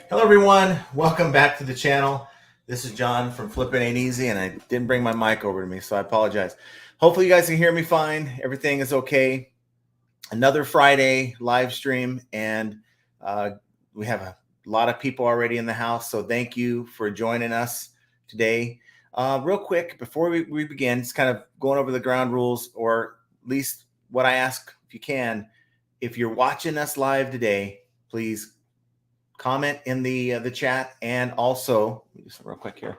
Hello everyone, welcome back to the channel. This is John from Flippin' Ain't Easy, and I didn't bring my mic over to me, so I apologize. Hopefully you guys can hear me fine. Everything is okay. Another Friday live stream, and we have a lot of people already in the house, so thank you for joining us today. Real quick, before we begin, just kind of going over the ground rules, or at least what I ask, if you can. If you're watching us live today, please comment in the chat, and also just real quick here.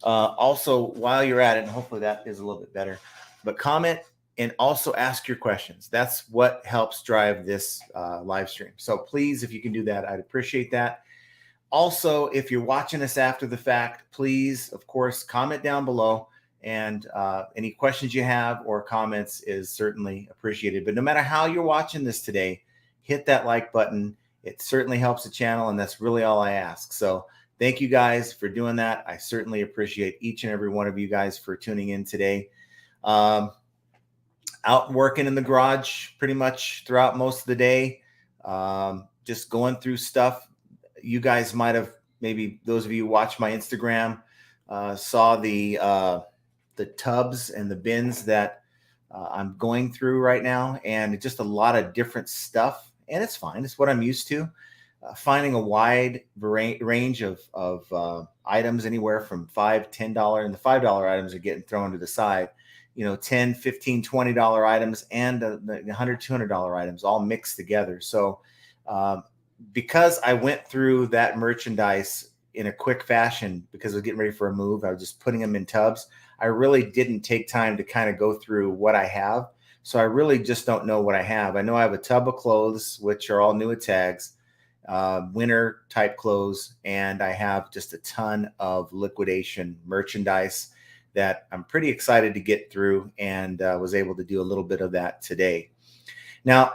Also, while you're at it, and hopefully that is a little bit better, but comment and also ask your questions. That's what helps drive this live stream. So please, if you can do that, I'd appreciate that. Also, if you're watching us after the fact, please, of course, comment down below, and any questions you have or comments is certainly appreciated. But no matter how you're watching this today, hit that like button. It certainly helps the channel, and that's really all I ask. So thank you guys for doing that. I certainly appreciate each and every one of you guys for tuning in today. Out working in the garage pretty much throughout most of the day, just going through stuff. You guys might have, maybe those of you who watch my Instagram, saw the tubs and the bins that I'm going through right now, and just a lot of different stuff. And it's fine. It's what I'm used to. Finding a wide range of items, anywhere from $5, $10, and the $5 items are getting thrown to the side. You know, $10, $15, $20 items, and the $100, $200 items all mixed together. So because I went through that merchandise in a quick fashion, because I was getting ready for a move, I was just putting them in tubs. I really didn't take time to kind of go through what I have. So I really just don't know what I have. I know I have a tub of clothes, which are all new at tags, winter type clothes, and I have just a ton of liquidation merchandise that I'm pretty excited to get through, and was able to do a little bit of that today. Now,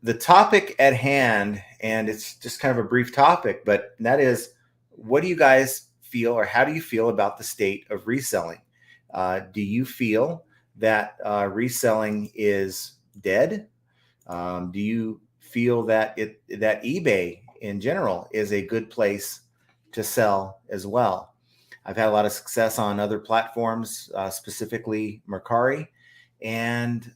the topic at hand, and it's just kind of a brief topic, but that is, what do you guys feel, or how do you feel about the state of reselling? Do you feel that reselling is dead? Do you feel that that eBay in general is a good place to sell as well? I've had a lot of success on other platforms, specifically Mercari. And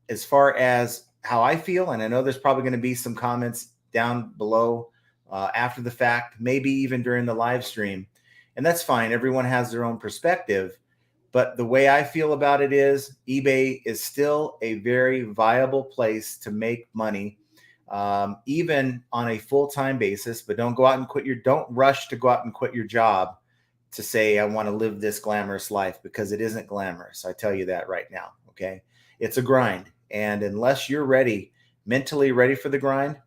as far as how I feel, and I know there's probably going to be some comments down below after the fact, maybe even during the live stream, and that's fine. Everyone has their own perspective. But the way I feel about it is, eBay is still a very viable place to make money, even on a full-time basis. But don't rush to go out and quit your job to say, I want to live this glamorous life, because it isn't glamorous. I tell you that right now. Okay. It's a grind. And unless you're mentally ready for the grind,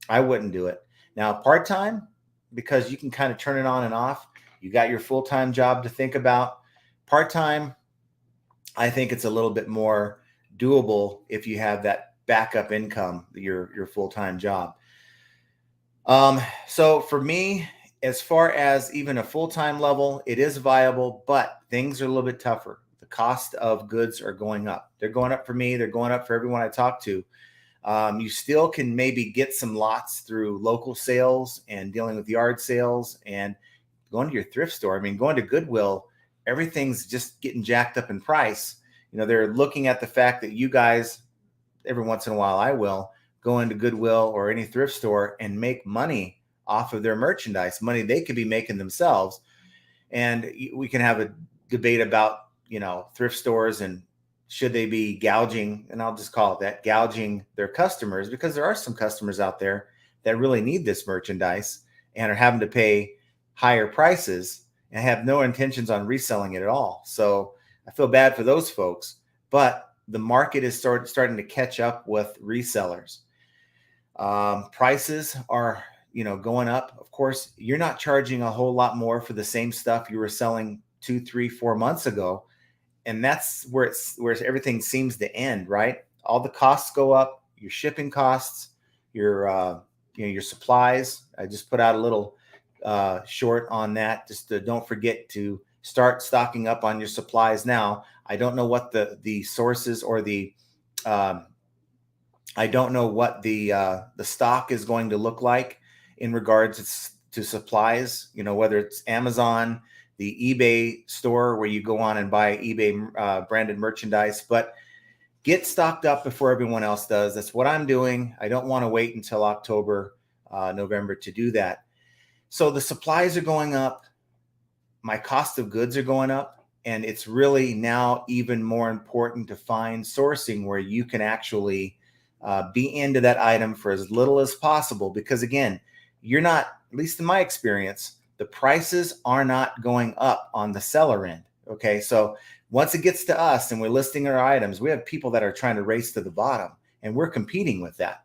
I wouldn't do it. Now, part-time, because you can kind of turn it on and off. You got your full-time job to think about. Part-time, I think it's a little bit more doable if you have that backup income, your full-time job. So for me, as far as even a full-time level, it is viable, but things are a little bit tougher. The cost of goods are going up. They're going up for me. They're going up for everyone I talk to. You still can maybe get some lots through local sales and dealing with yard sales and going to your thrift store. I mean, going to Goodwill, everything's just getting jacked up in price. You know, they're looking at the fact that you guys, every once in a while, I will go into Goodwill or any thrift store and make money off of their merchandise, money they could be making themselves. And we can have a debate about, thrift stores and should they be gouging, and I'll just call it that, gouging their customers, because there are some customers out there that really need this merchandise and are having to pay higher prices and have no intentions on reselling it at all. So I feel bad for those folks, but the market is starting to catch up with resellers. Prices are, going up. Of course, you're not charging a whole lot more for the same stuff you were selling 2, 3, 4 months ago. And that's where everything seems to end, right? All the costs go up, your shipping costs, your supplies. I just put out a little short on that. Just don't forget to start stocking up on your supplies now. I don't know what the sources or I don't know what the stock is going to look like in regards to supplies, whether it's Amazon, the eBay store where you go on and buy eBay branded merchandise, but get stocked up before everyone else does. That's what I'm doing. I don't want to wait until October, November to do that. So the supplies are going up. My cost of goods are going up. And it's really now even more important to find sourcing where you can actually be into that item for as little as possible. Because again, you're not, at least in my experience, the prices are not going up on the seller end. Okay. So once it gets to us and we're listing our items, we have people that are trying to race to the bottom and we're competing with that.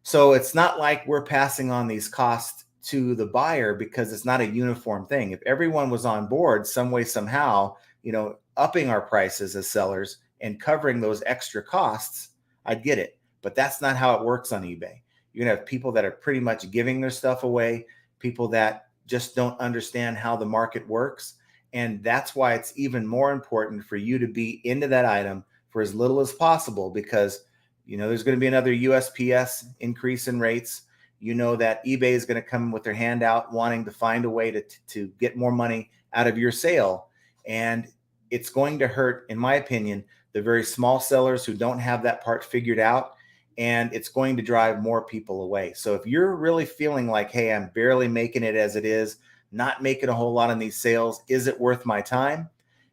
So it's not like we're passing on these costs to the buyer because it's not a uniform thing. If everyone was on board some way, somehow, upping our prices as sellers and covering those extra costs, I'd get it. But that's not how it works on eBay. You're going to have people that are pretty much giving their stuff away, people that just don't understand how the market works. And that's why it's even more important for you to be into that item for as little as possible, because there's going to be another USPS increase in rates. That eBay is going to come with their hand out wanting to find a way to get more money out of your sale. And it's going to hurt, in my opinion, the very small sellers who don't have that part figured out. And it's going to drive more people away. So if you're really feeling like, hey, I'm barely making it as it is, not making a whole lot on these sales, is it worth my time?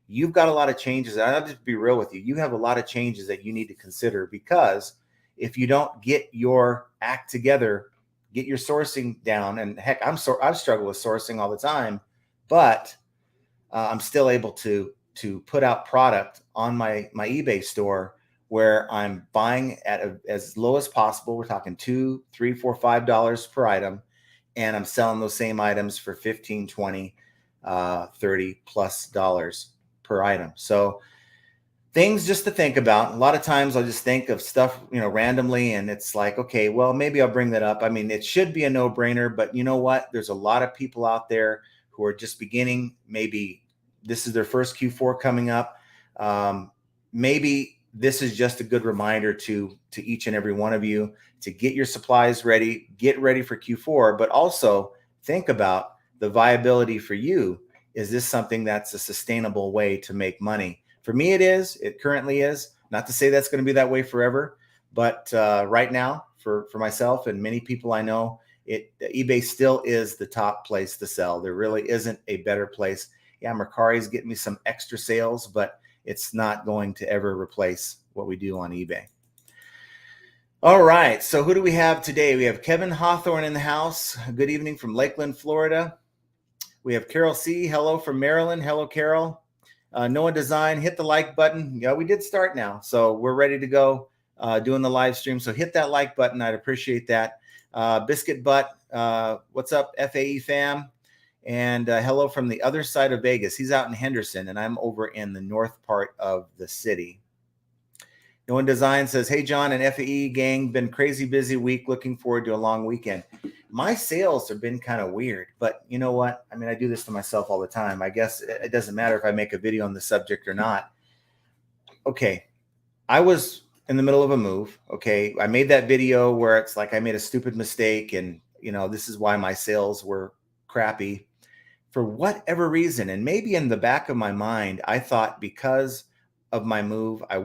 You've got a lot of changes. I'll just be real with you. You have a lot of changes that you need to consider, because if you don't get your act together, get your sourcing down, and heck, I've struggled with sourcing all the time, but I'm still able to put out product on my eBay store where I'm buying at as low as possible. We're talking $2, $3, $4, $5 per item, and I'm selling those same items for $15, $20, $30+ per item. So things just to think about. A lot of times I'll just think of stuff, randomly, and it's like, okay, well, maybe I'll bring that up. I mean, it should be a no-brainer, but you know what? There's a lot of people out there who are just beginning. Maybe this is their first Q4 coming up. Maybe this is just a good reminder to each and every one of you to get your supplies ready, get ready for Q4, but also think about the viability for you. Is this something that's a sustainable way to make money? For me, it is. It currently is. Not to say that's going to be that way forever, but right now, for myself and many people I know, eBay still is the top place to sell. There really isn't a better place. Yeah, Mercari's getting me some extra sales, but it's not going to ever replace what we do on eBay. All right, so who do we have today? We have Kevin Hawthorne in the house. Good evening from Lakeland, Florida. We have Carol C. Hello from Maryland. Hello, Carol. Noah Design, hit the like button. Yeah, we did start now, so we're ready to go doing the live stream. So hit that like button. I'd appreciate that. Biscuit Butt, what's up, FAE fam? And hello from the other side of Vegas. He's out in Henderson, and I'm over in the north part of the city. Noah Design says, hey, John and FAE gang, been crazy busy week. Looking forward to a long weekend. My sales have been kind of weird, but you know what? I mean, I do this to myself all the time. I guess it doesn't matter if I make a video on the subject or not. Okay. I was in the middle of a move. Okay. I made that video where it's like I made a stupid mistake, and this is why my sales were crappy for whatever reason. And maybe in the back of my mind, I thought because of my move, I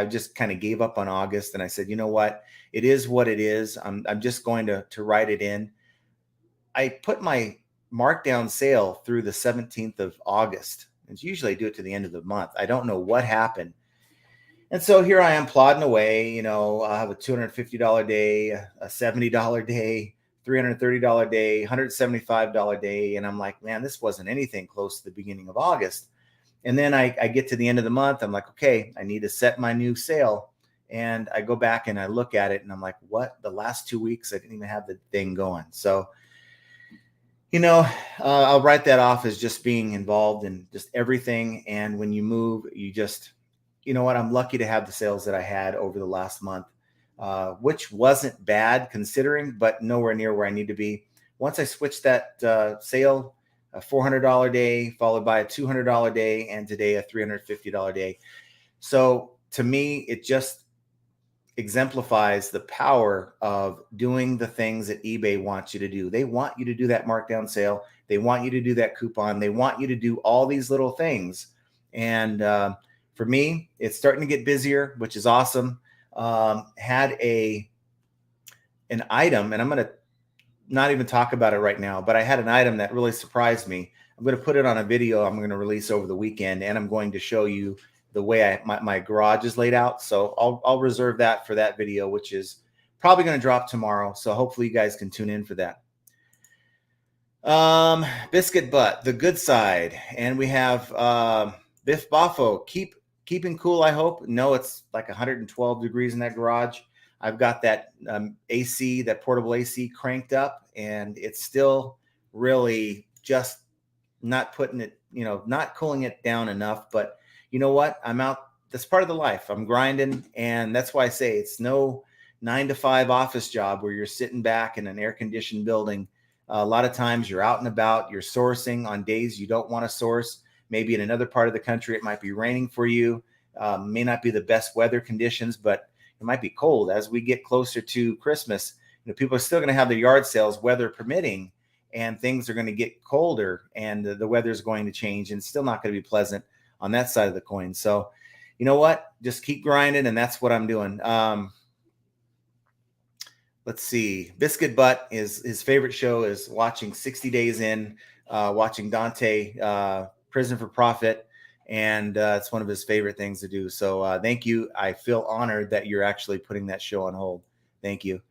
just kind of gave up on August, and I said, you know what? It is what it is. I'm just going to write it in. I put my markdown sale through the 17th of August. It's usually I do it to the end of the month. I don't know what happened. And so here I am plodding away. I have a $250 day, a $70 day, $330 day, $175 day. And I'm like, man, this wasn't anything close to the beginning of August. And then I get to the end of the month. I'm like, okay, I need to set my new sale. And I go back and I look at it and I'm like, what? The last 2 weeks, I didn't even have the thing going. So, I'll write that off as just being involved in just everything. And when you move, you just, I'm lucky to have the sales that I had over the last month, which wasn't bad considering, but nowhere near where I need to be. Once I switched that sale, a $400 day, followed by a $200 day, and today a $350 day. So to me, exemplifies the power of doing the things that eBay wants you to do. They want you to do that markdown sale. They want you to do that coupon. They want you to do all these little things. And for me, it's starting to get busier, which is awesome. Had an item, and I'm going to not even talk about it right now, but I had an item that really surprised me. I'm going to put it on a video I'm going to release over the weekend, and I'm going to show you the way my garage is laid out. So I'll reserve that for that video, which is probably going to drop tomorrow. So hopefully you guys can tune in for that. Biscuit Butt, the good side. And we have Biff Boffo, keeping cool, I hope. No, it's like 112 degrees in that garage. I've got that AC, that portable AC cranked up, and it's still really just not putting it, not cooling it down enough. But you know what? I'm out. That's part of the life. I'm grinding. And that's why I say it's no 9-to-5 office job where you're sitting back in an air conditioned building. A lot of times you're out and about, you're sourcing on days you don't want to source. Maybe in another part of the country, it might be raining for you. May not be the best weather conditions, but it might be cold. As we get closer to Christmas, people are still going to have their yard sales, weather permitting, and things are going to get colder, and the weather is going to change, and it's still not going to be pleasant on that side of the coin. So, you know what? Just keep grinding, and that's what I'm doing. Let's see. Biscuit Butt is his favorite show is watching 60 Days In, watching Dante, Prison for Profit. And it's one of his favorite things to do. So thank you. I feel honored that you're actually putting that show on hold. Thank you.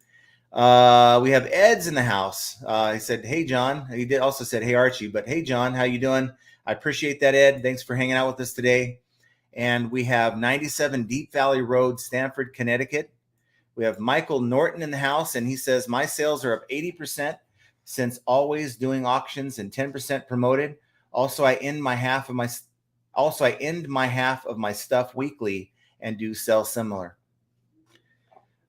We have Ed's in the house. He said, "Hey, John." He did also said, "Hey, Archie." But hey, John, how you doing? I appreciate that, Ed. Thanks for hanging out with us today. And we have 97 Deep Valley Road, Stamford, Connecticut. We have Michael Norton in the house, and he says, "My sales are up 80% since always doing auctions and 10% promoted. Also, I end my half of my stuff weekly and do sell similar."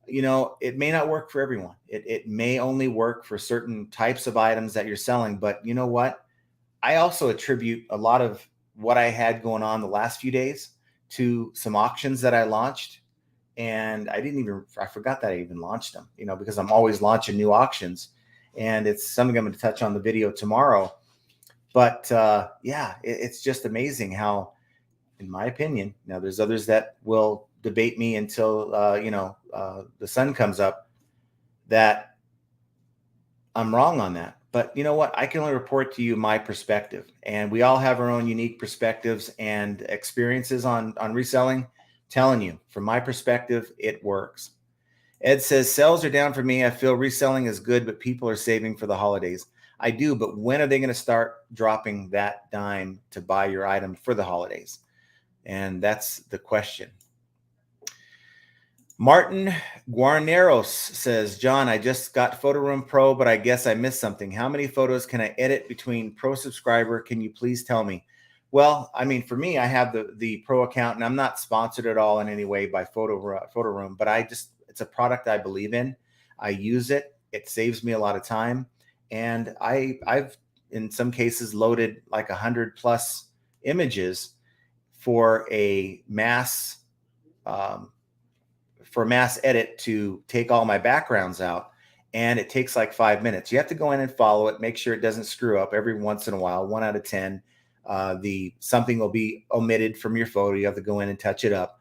It may not work for everyone. It may only work for certain types of items that you're selling. But you know what? I also attribute a lot of what I had going on the last few days to some auctions that I launched. And I forgot that I even launched them, because I'm always launching new auctions. And it's something I'm going to touch on the video tomorrow. But it's just amazing how, in my opinion, now there's others that will debate me until, the sun comes up, that I'm wrong on that. But you know what? I can only report to you my perspective. And we all have our own unique perspectives and experiences on reselling. Telling you, from my perspective, it works. Ed says, "Sales are down for me. I feel reselling is good, but people are saving for the holidays." I do, but when are they going to start dropping that dime to buy your item for the holidays? And that's the question. Martin Guarneros says, "John, I just got Photo Room Pro, but I guess I missed something. How many photos can I edit between Pro subscriber? Can you please tell me?" Well, I mean, for me, I have the Pro account, and I'm not sponsored at all in any way by Photo Room, but it's a product I believe in. I use it. It saves me a lot of time. And I've in some cases loaded like 100+ images for a mass edit to take all my backgrounds out. And it takes like 5 minutes. You have to go in and follow it, make sure it doesn't screw up every once in a while, 1 out of 10. Something will be omitted from your photo. You have to go in and touch it up.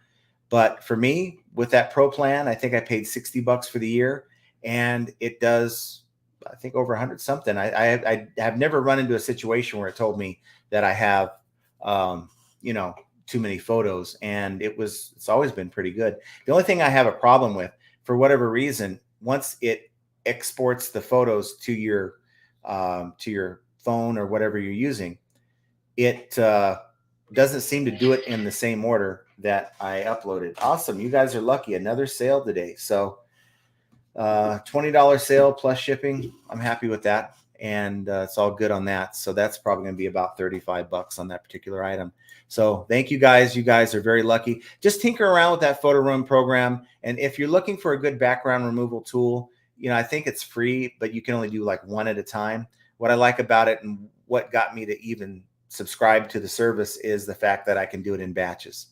But for me, with that Pro plan, I think I paid $60 for the year, and it does, I think, over 100 something. I have never run into a situation where it told me that I have, too many photos, and it's always been pretty good. The only thing I have a problem with, for whatever reason, once it exports the photos to your phone or whatever you're using, it doesn't seem to do it in the same order that I uploaded. Awesome. You guys are lucky. Another sale today. So $20 sale plus shipping. I'm happy with that. And it's all good on that. So that's probably going to be about $35 on that particular item. So thank you guys. You guys are very lucky. Just tinker around with that Photo Room program. And if you're looking for a good background removal tool, I think it's free, but you can only do like one at a time. What I like about it, and what got me to even subscribe to the service, is the fact that I can do it in batches.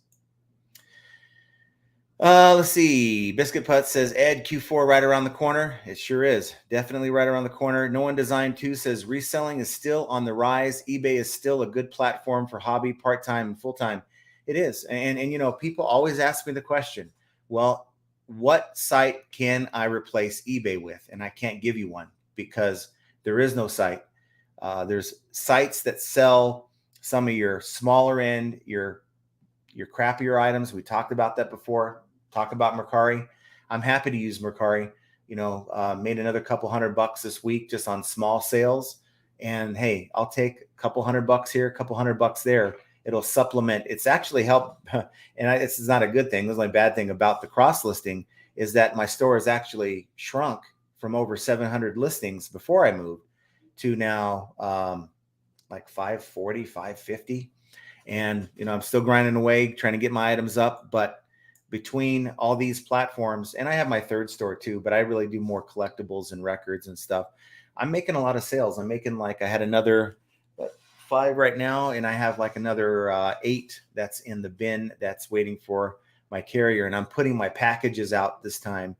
Let's see. Biscuit Putt says, Ed, Q4 right around the corner. It sure is. Definitely right around the corner. No One Design 2 says, reselling is still on the rise. eBay is still a good platform for hobby, part-time, and full-time. It is. And you know, people always ask me the question, well, what site can I replace eBay with? And I can't give you one because there is no site. There's sites that sell some of your smaller end, your crappier items. We talked about that before. Talk about Mercari. I'm happy to use Mercari. You know, made another couple $100 this week just on small sales. And hey, I'll take a couple $100 here, a couple $100 there. It'll supplement. It's actually helped. This is not a good thing. This is my bad thing about the cross listing is that my store has actually shrunk from over 700 listings before I moved to now like 540, 550. And you know, I'm still grinding away trying to get my items up, but between all these platforms, and I have my third store too, but I really do more collectibles and records and stuff. I'm making a lot of sales. I'm making, like, I had another 5 right now, and I have like another 8 that's in the bin that's waiting for my carrier. And I'm putting my packages out this time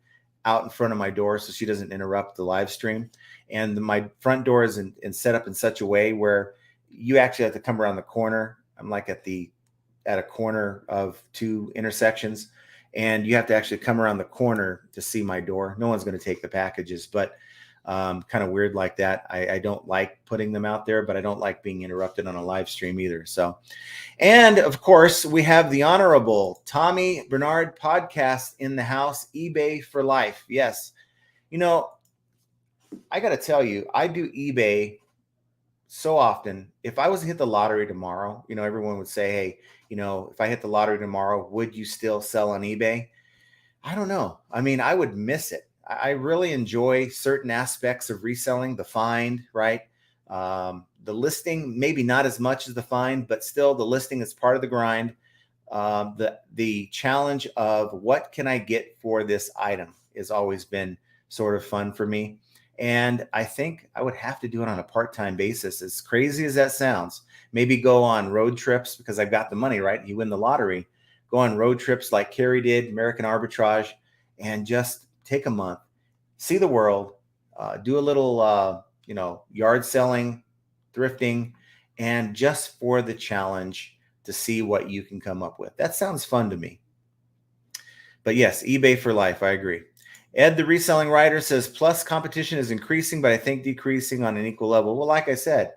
out in front of my door so she doesn't interrupt the live stream. And my front door is set up in such a way where you actually have to come around the corner. I'm like at a corner of 2 intersections, and you have to actually come around the corner to see my door. No one's going to take the packages, but kind of weird like that. I don't like putting them out there, but I don't like being interrupted on a live stream either. So, and of course, we have the Honorable Tommy Bernard podcast in the house, eBay for life. Yes. You know, I got to tell you, I do eBay so often. If I was to hit the lottery tomorrow, you know, everyone would say, hey, you know, if I hit the lottery tomorrow, would you still sell on eBay? I don't know. I mean, I would miss it. I really enjoy certain aspects of reselling, the find, right? The listing, maybe not as much as the find, but still the listing is part of the grind. The challenge of what can I get for this item has always been sort of fun for me. And I think I would have to do it on a part-time basis. As crazy as that sounds, maybe go on road trips because I've got the money, right? You win the lottery, go on road trips like Carrie did, American Arbitrage, and just take a month, see the world, do a little, you know, yard selling, thrifting, and just for the challenge to see what you can come up with. That sounds fun to me. But yes, eBay for life. I agree. Ed, the reselling writer, says, plus competition is increasing, but I think decreasing on an equal level. Well, like I said,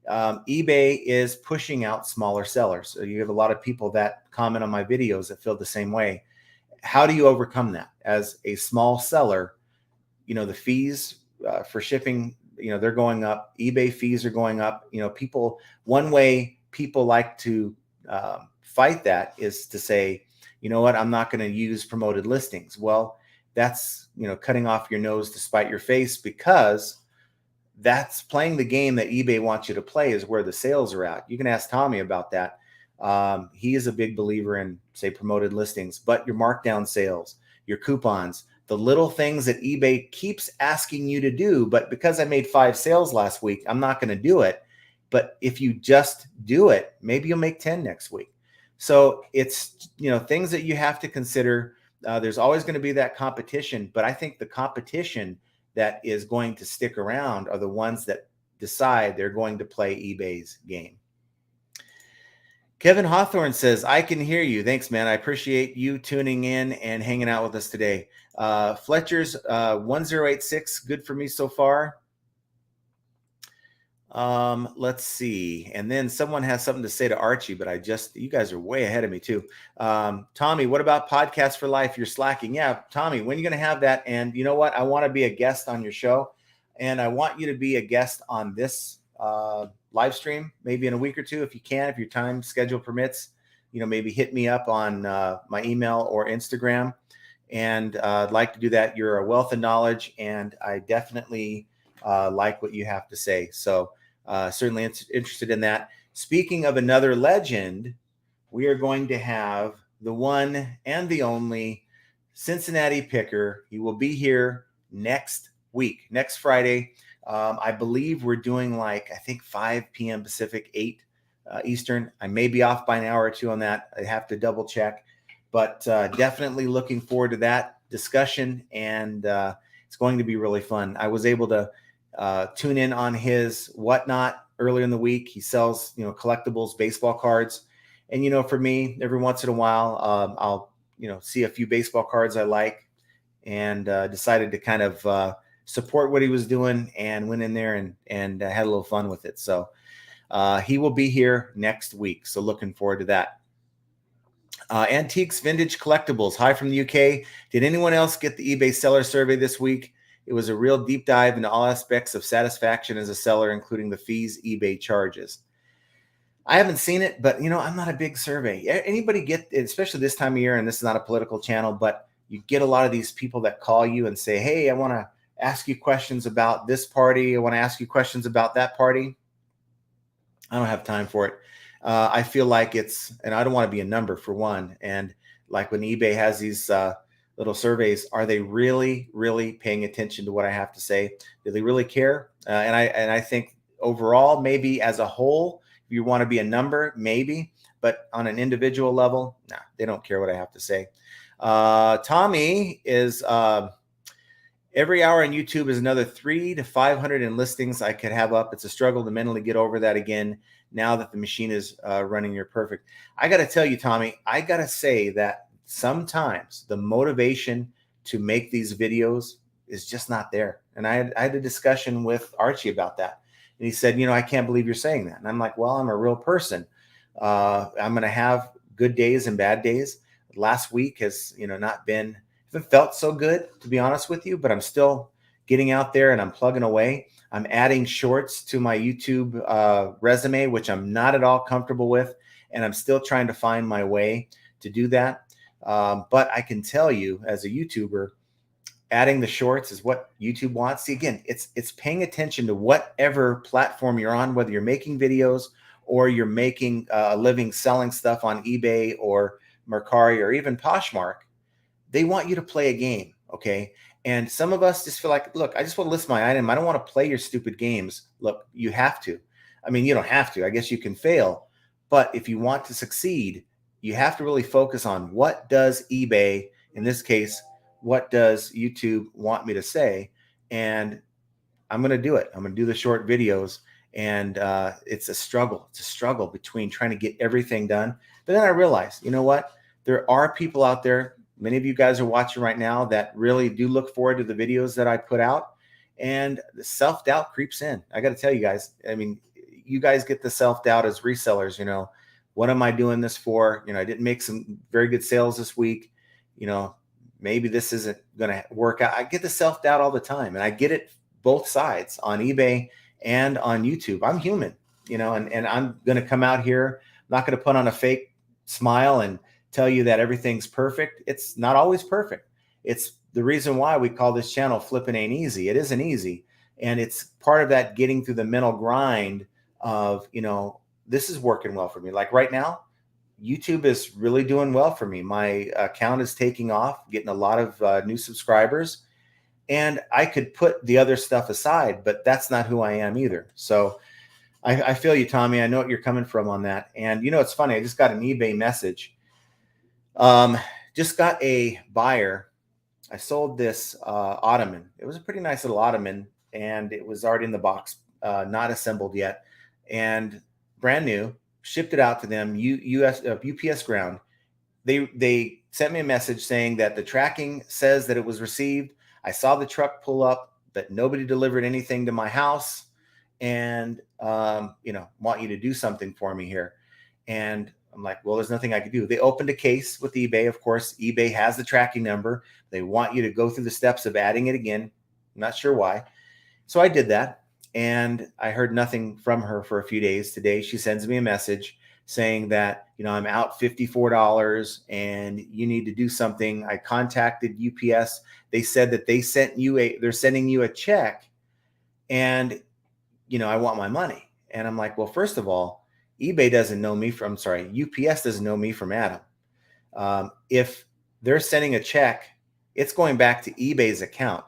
eBay is pushing out smaller sellers. So you have a lot of people that comment on my videos that feel the same way. How do you overcome that? As a small seller, you know, the fees for shipping, you know, they're going up. eBay fees are going up. You know, one way people like to fight that is to say, you know what, I'm not going to use promoted listings. Well, that's, you know, cutting off your nose to spite your face, because that's playing the game that eBay wants you to play, is where the sales are at. You can ask Tommy about that. He is a big believer in, say, promoted listings, but your markdown sales, your coupons, the little things that eBay keeps asking you to do. But because I made 5 sales last week, I'm not going to do it. But if you just do it, maybe you'll make 10 next week. So it's, you know, things that you have to consider. There's always going to be that competition, but I think the competition that is going to stick around are the ones that decide they're going to play eBay's game. Kevin Hawthorne says, I can hear you. Thanks, man. I appreciate you tuning in and hanging out with us today. Fletcher's 1086, good for me so far. Let's see. And then someone has something to say to Archie, but you guys are way ahead of me too. Tommy, what about Podcast for Life? You're slacking. Yeah, Tommy, when are you going to have that? And you know what? I want to be a guest on your show, and I want you to be a guest on this live stream, maybe in a week or two, if you can, if your time schedule permits. You know, maybe hit me up on my email or Instagram, and I'd like to do that. You're a wealth of knowledge, and I definitely like what you have to say. So certainly interested in that. Speaking of another legend, we are going to have the one and the only Cincinnati picker. He will be here next week, next Friday. I believe we're doing I think 5 p.m. Pacific, 8 Eastern. I may be off by an hour or two on that. I have to double check. but definitely looking forward to that discussion, and it's going to be really fun. I was able to tune in on his whatnot earlier in the week. He sells, collectibles, baseball cards, and for me, every once in a while, I'll see a few baseball cards I like, and decided to kind of support what he was doing, and went in there and had a little fun with it. So he will be here next week. So looking forward to that. Antiques, vintage, collectibles. Hi from the UK. Did anyone else get the eBay seller survey this week? It was a real deep dive into all aspects of satisfaction as a seller, including the fees eBay charges. I haven't seen it, but I'm not a big survey. Anybody get, especially this time of year, and this is not a political channel, but you get a lot of these people that call you and say, hey, I want to ask you questions about this party. I want to ask you questions about that party. I don't have time for it. I feel like and I don't want to be a number for one. And like when eBay has these little surveys, are they really, really paying attention to what I have to say? Do they really care? And I think overall, maybe as a whole, if you want to be a number, maybe, but on an individual level, nah, they don't care what I have to say. Tommy is every hour on YouTube is another 300 to 500 in listings I could have up. It's a struggle to mentally get over that again now that the machine is running near perfect. I got to tell you, Tommy, I got to say that sometimes the motivation to make these videos is just not there. And I had a discussion with Archie about that. And he said, I can't believe you're saying that. And I'm like, well, I'm a real person. I'm going to have good days and bad days. Last week has, not been, haven't felt so good, to be honest with you, but I'm still getting out there and I'm plugging away. I'm adding shorts to my YouTube resume, which I'm not at all comfortable with. And I'm still trying to find my way to do that. But I can tell you as a YouTuber, adding the shorts is what YouTube wants. See, again, it's paying attention to whatever platform you're on, whether you're making videos or you're making a living selling stuff on eBay or Mercari or even Poshmark. They want you to play a game, okay? And some of us just feel like, look, I just want to list my item. I don't want to play your stupid games. Look, you have to. I mean, you don't have to. I guess you can fail. But if you want to succeed, you have to really focus on what does eBay, in this case, what does YouTube want me to say? And I'm going to do it. I'm going to do the short videos. And it's a struggle. It's a struggle between trying to get everything done. But then I realized, you know what? There are people out there, many of you guys are watching right now, that really do look forward to the videos that I put out. And the self-doubt creeps in. I got to tell you guys, I mean, you guys get the self-doubt as resellers, what am I doing this for? I didn't make some very good sales this week. Maybe this isn't going to work out. I get the self-doubt all the time, and I get it both sides on eBay and on YouTube. I'm human, and I'm going to come out here. I'm not going to put on a fake smile and tell you that everything's perfect. It's not always perfect. It's the reason why we call this channel Flippin' Ain't Easy. It isn't easy. And it's part of that getting through the mental grind of, this is working well for me. Like right now, YouTube is really doing well for me. My account is taking off, getting a lot of new subscribers. And I could put the other stuff aside, but that's not who I am either. So I feel you, Tommy. I know what you're coming from on that. And it's funny. I just got an eBay message. Just got a buyer. I sold this ottoman. It was a pretty nice little ottoman, and it was already in the box, not assembled yet, and brand new. Shipped it out to them, UPS ground. They sent me a message saying that the tracking says that it was received. I saw the truck pull up, but nobody delivered anything to my house, and want you to do something for me here. And I'm like, well, there's nothing I could do. They opened a case with eBay. Of course, eBay has the tracking number. They want you to go through the steps of adding it again. I'm not sure why. So I did that, and I heard nothing from her for a few days. Today, she sends me a message saying that, I'm out $54 and you need to do something. I contacted UPS. They said that they're sending you a check, and, I want my money. And I'm like, well, first of all, UPS doesn't know me from Adam. If they're sending a check, it's going back to eBay's account.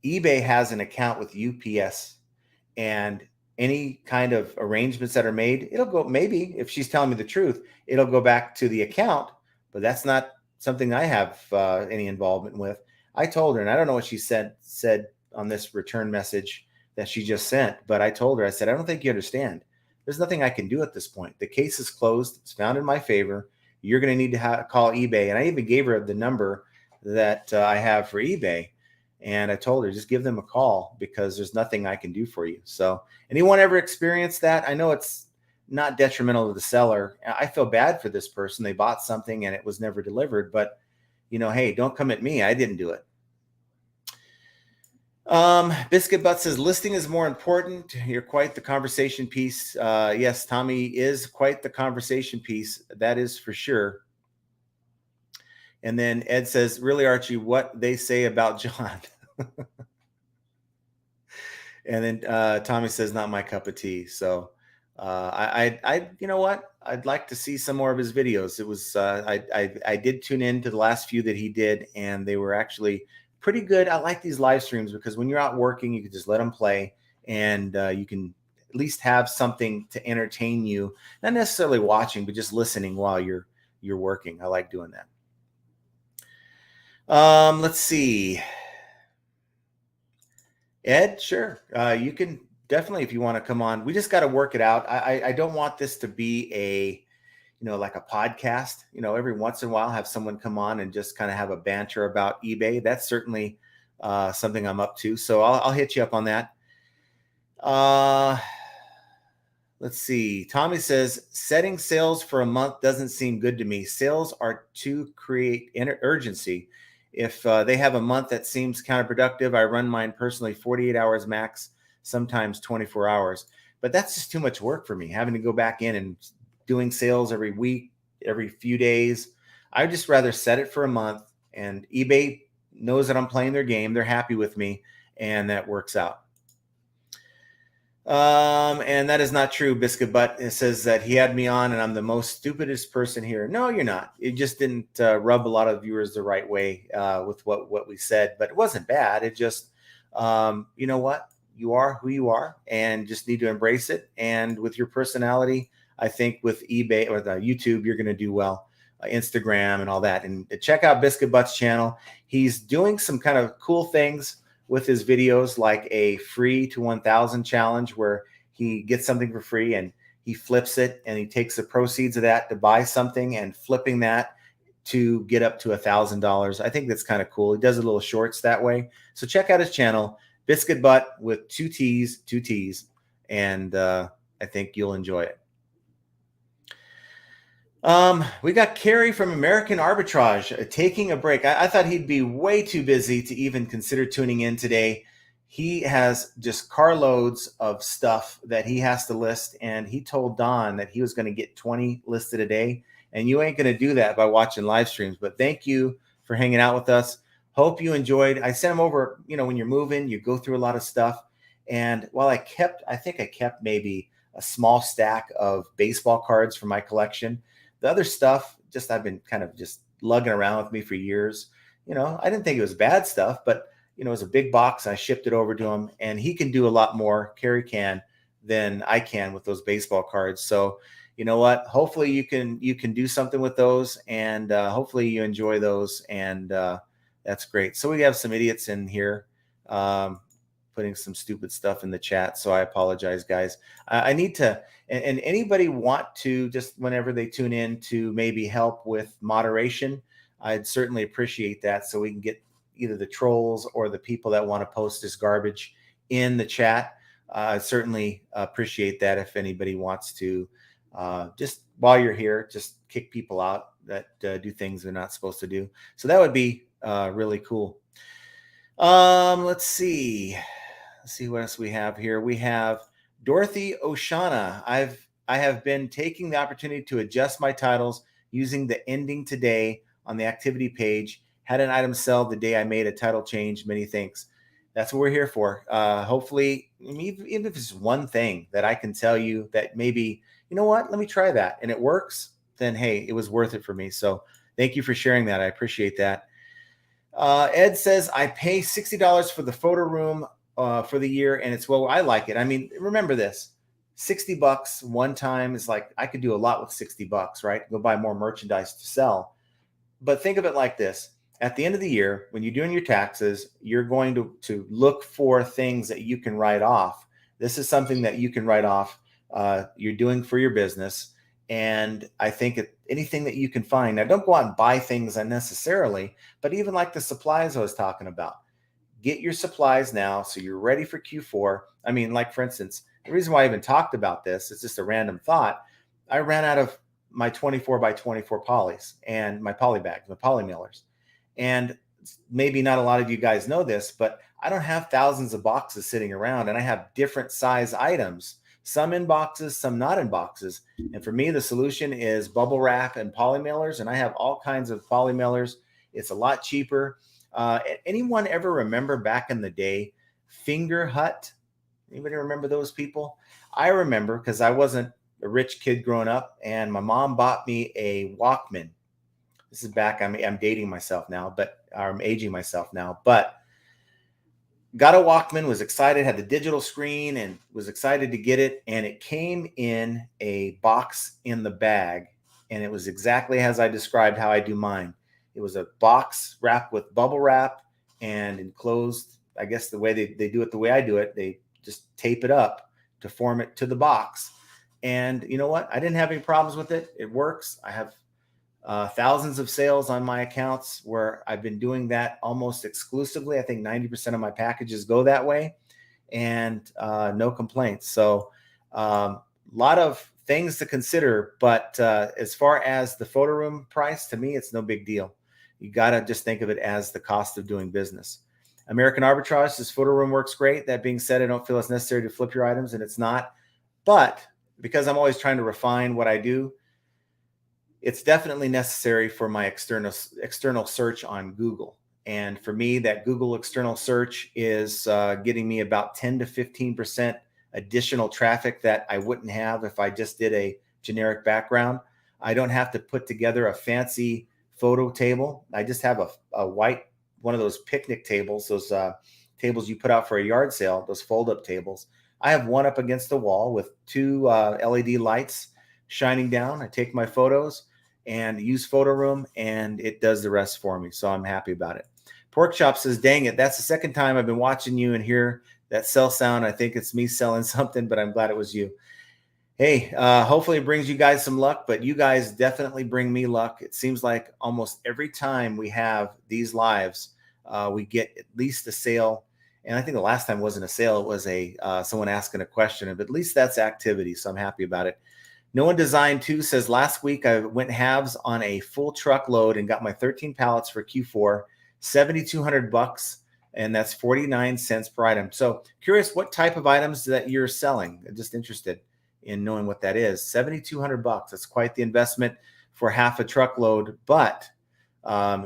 eBay has an account with UPS, and any kind of arrangements that are made, it'll go, maybe if she's telling me the truth, it'll go back to the account, but that's not something I have any involvement with. I told her, and I don't know what she said on this return message that she just sent, but I told her, I said, I don't think you understand. There's nothing I can do at this point. The case is closed. It's found in my favor. You're going to need to call eBay. And I even gave her the number that I have for eBay. And I told her, just give them a call because there's nothing I can do for you. So anyone ever experienced that? I know it's not detrimental to the seller. I feel bad for this person. They bought something and it was never delivered, but hey, don't come at me. I didn't do it. Biscuit Butt says listing is more important. You're quite the conversation piece. Yes, Tommy is quite the conversation piece. That is for sure. And then Ed says, really, Archie, what they say about John. And then Tommy says, not my cup of tea. So you know what? I'd like to see some more of his videos. It was I did tune in to the last few that he did, and they were actually pretty good. I like these live streams because when you're out working, you can just let them play, and you can at least have something to entertain you. Not necessarily watching, but just listening while you're working. I like doing that. Let's see. Ed, sure. You can definitely, if you want to come on. We just got to work it out. I don't want this to be a, like a podcast. Every once in a while, have someone come on and just kind of have a banter about eBay. That's certainly something I'm up to. So I'll hit you up on that. Let's see. Tommy says, setting sales for a month doesn't seem good to me. Sales are to create urgency. If they have a month that seems counterproductive, I run mine personally 48 hours max, sometimes 24 hours. But that's just too much work for me, having to go back in and doing sales every week, every few days. I'd just rather set it for a month, and eBay knows that I'm playing their game. They're happy with me, and that works out. And that is not true, Biscuit Butt. It says that he had me on and I'm the most stupidest person here. No, you're not. It just didn't rub a lot of viewers the right way with what we said, but it wasn't bad. It just, you know what? You are who you are and just need to embrace it. And with your personality, I think with eBay or the YouTube, you're going to do well. Instagram and all that. And check out Biscuit Butt's channel. He's doing some kind of cool things with his videos, like a free to 1,000 challenge where he gets something for free and he flips it and he takes the proceeds of that to buy something and flipping that to get up to $1,000. I think that's kind of cool. He does a little shorts that way. So check out his channel, Biscuit Butt with two T's, and I think you'll enjoy it. We got Kerry from American Arbitrage taking a break. I thought he'd be way too busy to even consider tuning in today. He has just carloads of stuff that he has to list, and he told Don that he was going to get 20 listed a day, and you ain't going to do that by watching live streams. But thank you for hanging out with us. Hope you enjoyed. I sent him over, when you're moving, you go through a lot of stuff. And while I think I kept maybe a small stack of baseball cards for my collection. The other stuff, I've been kind of just lugging around with me for years. I didn't think it was bad stuff, but it was a big box. I shipped it over to him, and he can do a lot more, Kerry can, than I can with those baseball cards. So, you know what? Hopefully you can do something with those, and hopefully you enjoy those, and that's great. So we have some idiots in here putting some stupid stuff in the chat. So I apologize, guys. I need to, and anybody want to, just whenever they tune in, to maybe help with moderation, I'd certainly appreciate that, so we can get either the trolls or the people that want to post this garbage in the chat. I certainly appreciate that if anybody wants to, just while you're here, just kick people out that do things they're not supposed to do. So that would be really cool. Let's see what else we have here. We have Dorothy Oshana. I have been taking the opportunity to adjust my titles using the ending today on the activity page. Had an item sell the day I made a title change. Many thanks. That's what we're here for. Hopefully, even if it's one thing that I can tell you that maybe, you know what, let me try that, and it works, then hey, it was worth it for me. So thank you for sharing that. I appreciate that. Ed says, I pay $60 for the photo room for the year, and it's, well, I like it. I mean, remember this, $60 one time is like, I could do a lot with $60, right? Go buy more merchandise to sell. but think of it like this. At the end of the year, when you're doing your taxes, you're going to look for things that you can write off. This is something that you can write off. You're doing for your business. And I think anything that you can find, now don't go out and buy things unnecessarily, but even like the supplies I was talking about, get your supplies now so you're ready for Q4. I mean, like for instance, the reason why I even talked about this is just a random thought. I ran out of my 24 by 24 polys and my poly bags, my poly mailers. And maybe not a lot of you guys know this, but I don't have thousands of boxes sitting around, and I have different size items, some in boxes, some not in boxes. And for me, the solution is bubble wrap and poly mailers. And I have all kinds of poly mailers. It's a lot cheaper. Anyone ever remember back in the day, Finger Hut? Anybody remember those people? I remember because I wasn't a rich kid growing up, and my mom bought me a Walkman. This is back, I'm dating myself now, but I'm aging myself now, but got a Walkman, was excited, had the digital screen, and was excited to get it. And it came in a box in the bag, and it was exactly as I described how I do mine. It was a box wrapped with bubble wrap and enclosed. I guess the way they do it, the way I do it, they just tape it up to form it to the box. And you know what? I didn't have any problems with it. It works. I have thousands of sales on my accounts where I've been doing that almost exclusively. I think 90% of my packages go that way, and no complaints. So a lot of things to consider, but as far as the photo room price, to me, it's no big deal. You got to just think of it as the cost of doing business. American Arbitrage says photo room works great. That being said, I don't feel it's necessary to flip your items, and it's not. But because I'm always trying to refine what I do, it's definitely necessary for my external search on Google. And for me, that Google external search is getting me about 10 to 15% additional traffic that I wouldn't have if I just did a generic background. I don't have to put together a fancy photo table. I just have a white, one of those picnic tables, those tables you put out for a yard sale, those fold-up tables. I have one up against the wall with two LED lights shining down. I take my photos and use photo room, and it does the rest for me. So I'm happy about it. Pork Chop says, dang it, that's the second time I've been watching you and hear that sell sound. I think it's me selling something, but I'm glad it was you. Hey, hopefully it brings you guys some luck, but you guys definitely bring me luck. It seems like almost every time we have these lives, we get at least a sale. And I think the last time wasn't a sale, it was someone asking a question, but at least that's activity. So I'm happy about it. No One Design 2 says, last week I went halves on a full truckload and got my 13 pallets for Q4, $7,200, and that's 49 cents per item. So curious what type of items that you're selling. I'm just interested in knowing what that is. $7,200. That's quite the investment for half a truckload, but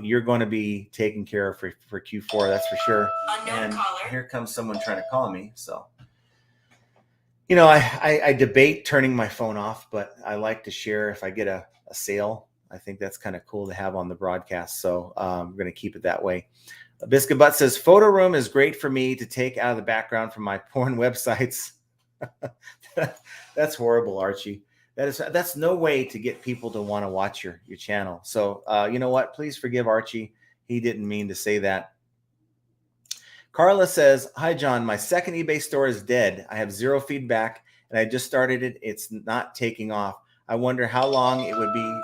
you're going to be taken care of for Q4. That's for sure. And here comes someone trying to call me. So, you know, I debate turning my phone off, but I like to share if I get a sale. I think that's kind of cool to have on the broadcast. So we're going to keep it that way. Biscuit Butt says, photo room is great for me to take out of the background from my porn websites. That's horrible, Archie. That's no way to get people to want to watch your channel. So you know what? Please forgive Archie. He didn't mean to say that. Carla says, hi, John. My second eBay store is dead. I have zero feedback, and I just started it. It's not taking off. I wonder how long it would be.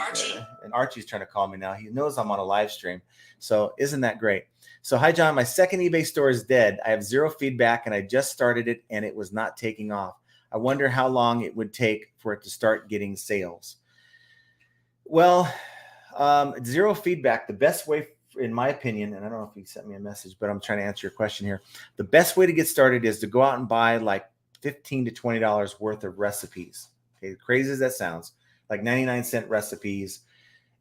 And Archie's trying to call me now. He knows I'm on a live stream. So isn't that great? So, hi, John. My second eBay store is dead. I have zero feedback, and I just started it, and it was not taking off. I wonder how long it would take for it to start getting sales. Well, zero feedback, the best way, in my opinion, and I don't know if you sent me a message, but I'm trying to answer your question here. The best way to get started is to go out and buy like $15 to $20 worth of recipes. Okay, crazy as that sounds, like 99-cent recipes.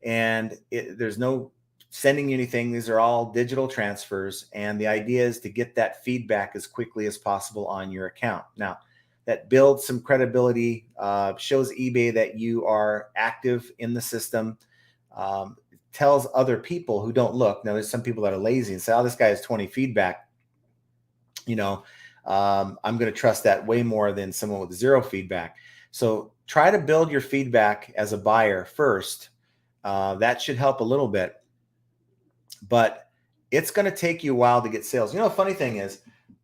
And there's no sending you anything. These are all digital transfers. And the idea is to get that feedback as quickly as possible on your account. Now, that builds some credibility, shows eBay that you are active in the system, tells other people who don't look. Now, there's some people that are lazy and say, oh, this guy has 20 feedback. You know, I'm going to trust that way more than someone with zero feedback. So try to build your feedback as a buyer first. That should help a little bit. but it's going to take you a while to get sales. You know, the funny thing is,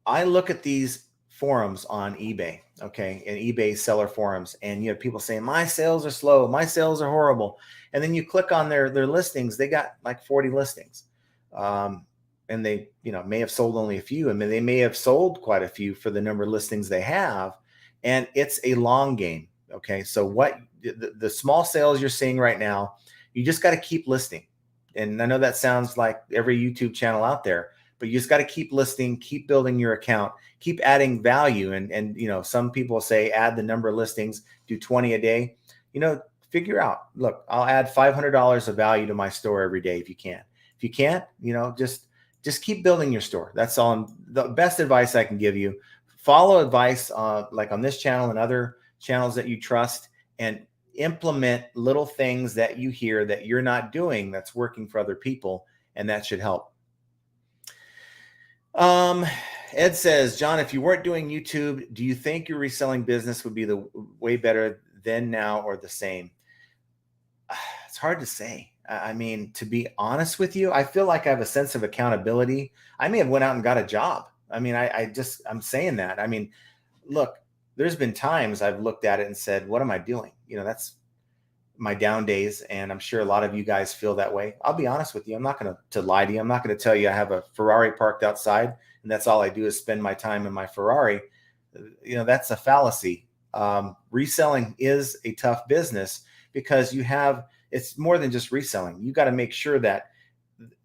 I look at these forums on eBay, okay, and eBay seller forums, and you have people saying my sales are slow, my sales are horrible, and then you click on their listings, they got like 40 listings, and they may have sold only a few. I mean, they may have sold quite a few for the number of listings they have, and it's a long game. Okay, so what the small sales you're seeing right now, you just got to keep listing. And I know that sounds like every YouTube channel out there, but you just got to keep listing, keep building your account, keep adding value. And some people say add the number of listings, do 20 a day. Figure out, look, I'll add $500 of value to my store every day if you can. If you can't, just keep building your store. That's all. The best advice I can give you. Follow advice like on this channel and other channels that you trust, and implement little things that you hear that you're not doing that's working for other people, and that should help. Ed says, John, if you weren't doing YouTube, do you think your reselling business would be the way better than now or the same? It's hard to say. I mean, to be honest with you, I feel like I have a sense of accountability. I may have went out and got a job. I mean, I'm saying that. I mean, look, there's been times I've looked at it and said, what am I doing? That's my down days. And I'm sure a lot of you guys feel that way. I'll be honest with you. I'm not going to lie to you. I'm not going to tell you I have a Ferrari parked outside and that's all I do is spend my time in my Ferrari. That's a fallacy. Reselling is a tough business because it's more than just reselling. You got to make sure that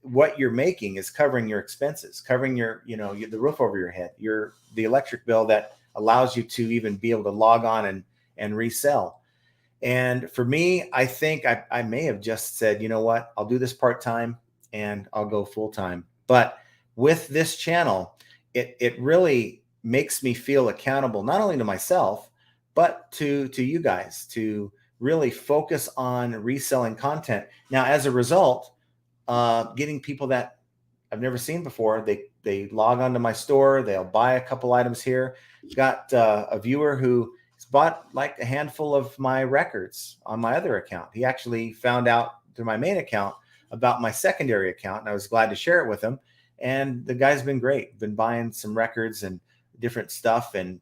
what you're making is covering your expenses, covering the roof over your head, the electric bill that allows you to even be able to log on and resell. And for me, I think I may have just said, you know what, I'll do this part-time and I'll go full-time. But with this channel, it really makes me feel accountable, not only to myself, but to you guys, to really focus on reselling content. Now, as a result, getting people that I've never seen before, they log onto my store, they'll buy a couple items here. Got a viewer who bought like a handful of my records on my other account. He actually found out through my main account about my secondary account, and I was glad to share it with him. And the guy's been great, been buying some records and different stuff. And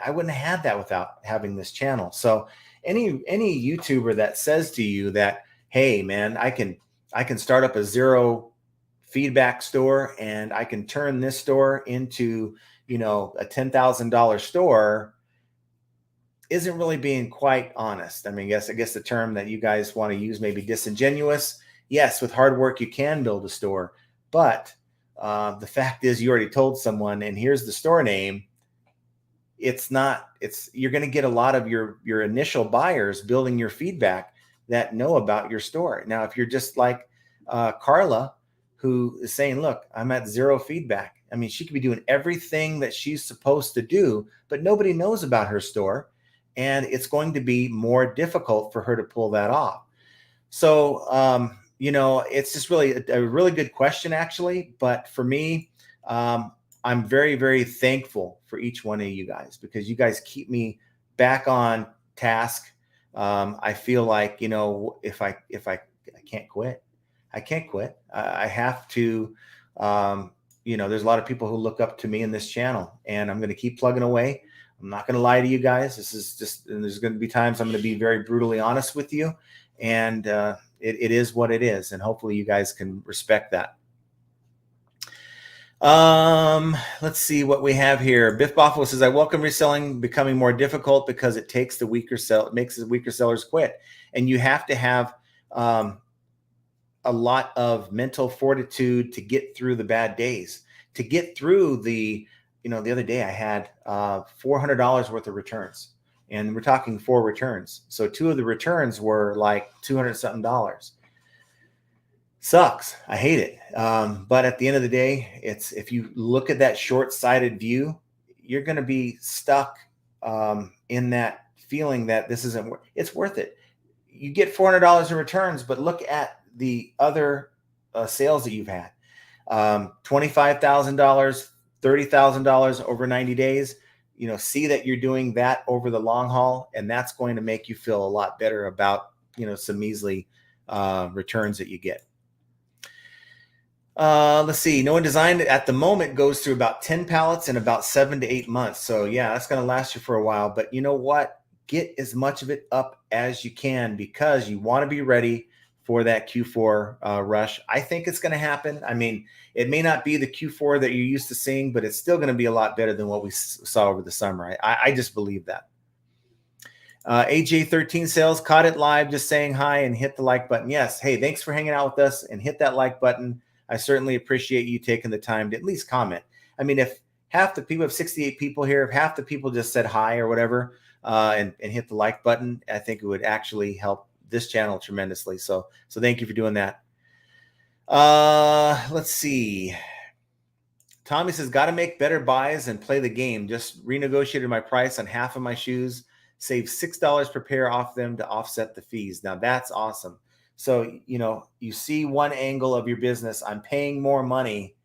I wouldn't have had that without having this channel. So any YouTuber that says to you that, hey man, I can start up a zero feedback store and I can turn this store into, a $10,000 store, isn't really being quite honest. I mean, I guess the term that you guys want to use may be disingenuous. Yes, with hard work, you can build a store, but the fact is you already told someone, and here's the store name. You're going to get a lot of your initial buyers building your feedback that know about your store. Now, if you're just like Carla, who is saying, look, I'm at zero feedback. I mean, she could be doing everything that she's supposed to do, but nobody knows about her store. And it's going to be more difficult for her to pull that off. So, it's just really a really good question, actually. But for me, I'm very, very thankful for each one of you guys because you guys keep me back on task. I feel like, if I can't quit, I can't quit. I have to, there's a lot of people who look up to me in this channel, and I'm going to keep plugging away. I'm not going to lie to you guys. This is just, and there's going to be times I'm going to be very brutally honest with you, and it is what it is. And hopefully you guys can respect that. Let's see what we have here. Biff Boffalo says, I welcome reselling becoming more difficult because it makes the weaker sellers quit. And you have to have a lot of mental fortitude to get through the bad days, to get through the other day I had $400 worth of returns, and we're talking 4 returns. So 2 of the returns were like $200 something. Sucks. I hate it. But at the end of the day, if you look at that short-sighted view, you're going to be stuck in that feeling that this isn't. It's worth it. You get $400 in returns, but look at the other sales that you've had. $25,000, $30,000 over 90 days. See that you're doing that over the long haul, and that's going to make you feel a lot better about some measly returns that you get. Let's see. No One Designed at the moment goes through about 10 pallets in about 7 to 8 months. So yeah, that's going to last you for a while. But you know what? Get as much of it up as you can because you want to be ready for that Q4 rush. I think it's going to happen. I mean, it may not be the Q4 that you're used to seeing, but it's still going to be a lot better than what we saw over the summer. I just believe that. AJ13 Sales caught it live, just saying hi and hit the like button. Yes. Hey, thanks for hanging out with us and hit that like button. I certainly appreciate you taking the time to at least comment. I mean, if half the people, have 68 people here, if half the people just said hi or whatever and hit the like button, I think it would actually help this channel tremendously. So thank you for doing that. Let's see. Tommy says, got to make better buys and play the game. Just renegotiated my price on half of my shoes, save $6 per pair off them to offset the fees. Now that's awesome. So, you see one angle of your business, I'm paying more money,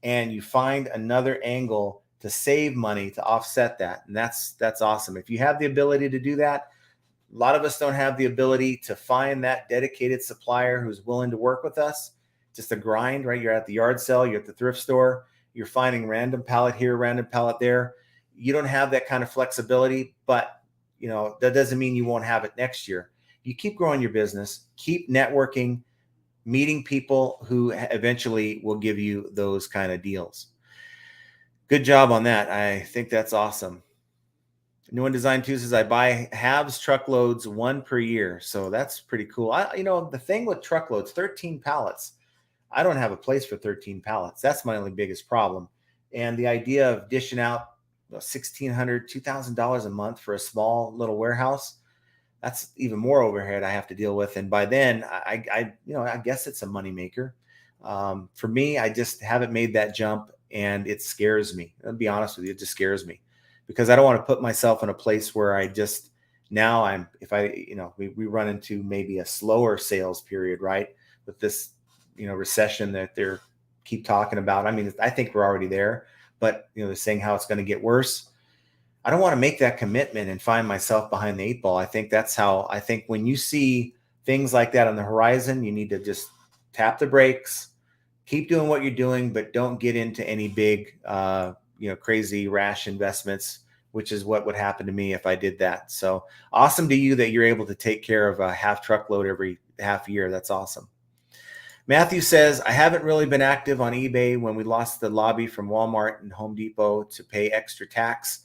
and you find another angle to save money to offset that. And that's awesome. If you have the ability to do that, a lot of us don't have the ability to find that dedicated supplier who's willing to work with us. Just a grind, right? You're at the yard sale, you're at the thrift store, you're finding random pallet here, random pallet there. You don't have that kind of flexibility, but that doesn't mean you won't have it next year. You keep growing your business, keep networking, meeting people who eventually will give you those kind of deals. Good job on that. I think that's awesome. New One Design 2 says, I buy halves truckloads, one per year. So that's pretty cool. The thing with truckloads, 13 pallets, I don't have a place for 13 pallets. That's my only biggest problem. And the idea of dishing out $1,600, $2,000 a month for a small little warehouse, that's even more overhead I have to deal with. And by then, I guess it's a moneymaker. For me, I just haven't made that jump, and it scares me. I'll be honest with you, it just scares me because I don't want to put myself in a place where we run into maybe a slower sales period, right? With this, recession that they're keep talking about. I mean, I think we're already there, but they're saying how it's going to get worse. I don't want to make that commitment and find myself behind the eight ball. I think when you see things like that on the horizon, you need to just tap the brakes, keep doing what you're doing, but don't get into any big, crazy rash investments, which is what would happen to me if I did that. So awesome to you that you're able to take care of a half truckload every half year. That's awesome. Matthew says, I haven't really been active on eBay when we lost the lobby from Walmart and Home Depot to pay extra tax.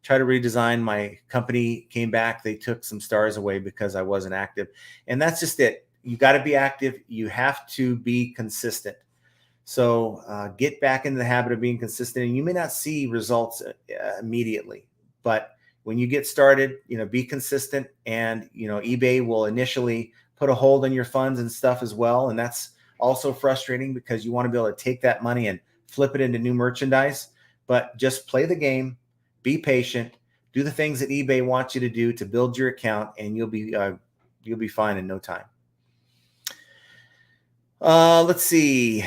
Try to redesign my company, came back. They took some stars away because I wasn't active. And that's just it. You got to be active. You have to be consistent. So get back into the habit of being consistent. And you may not see results immediately, but when you get started, be consistent. And, eBay will initially put a hold on your funds and stuff as well. And that's also frustrating because you want to be able to take that money and flip it into new merchandise. But just play the game, be patient, do the things that eBay wants you to do to build your account, and you'll be fine in no time. Let's see.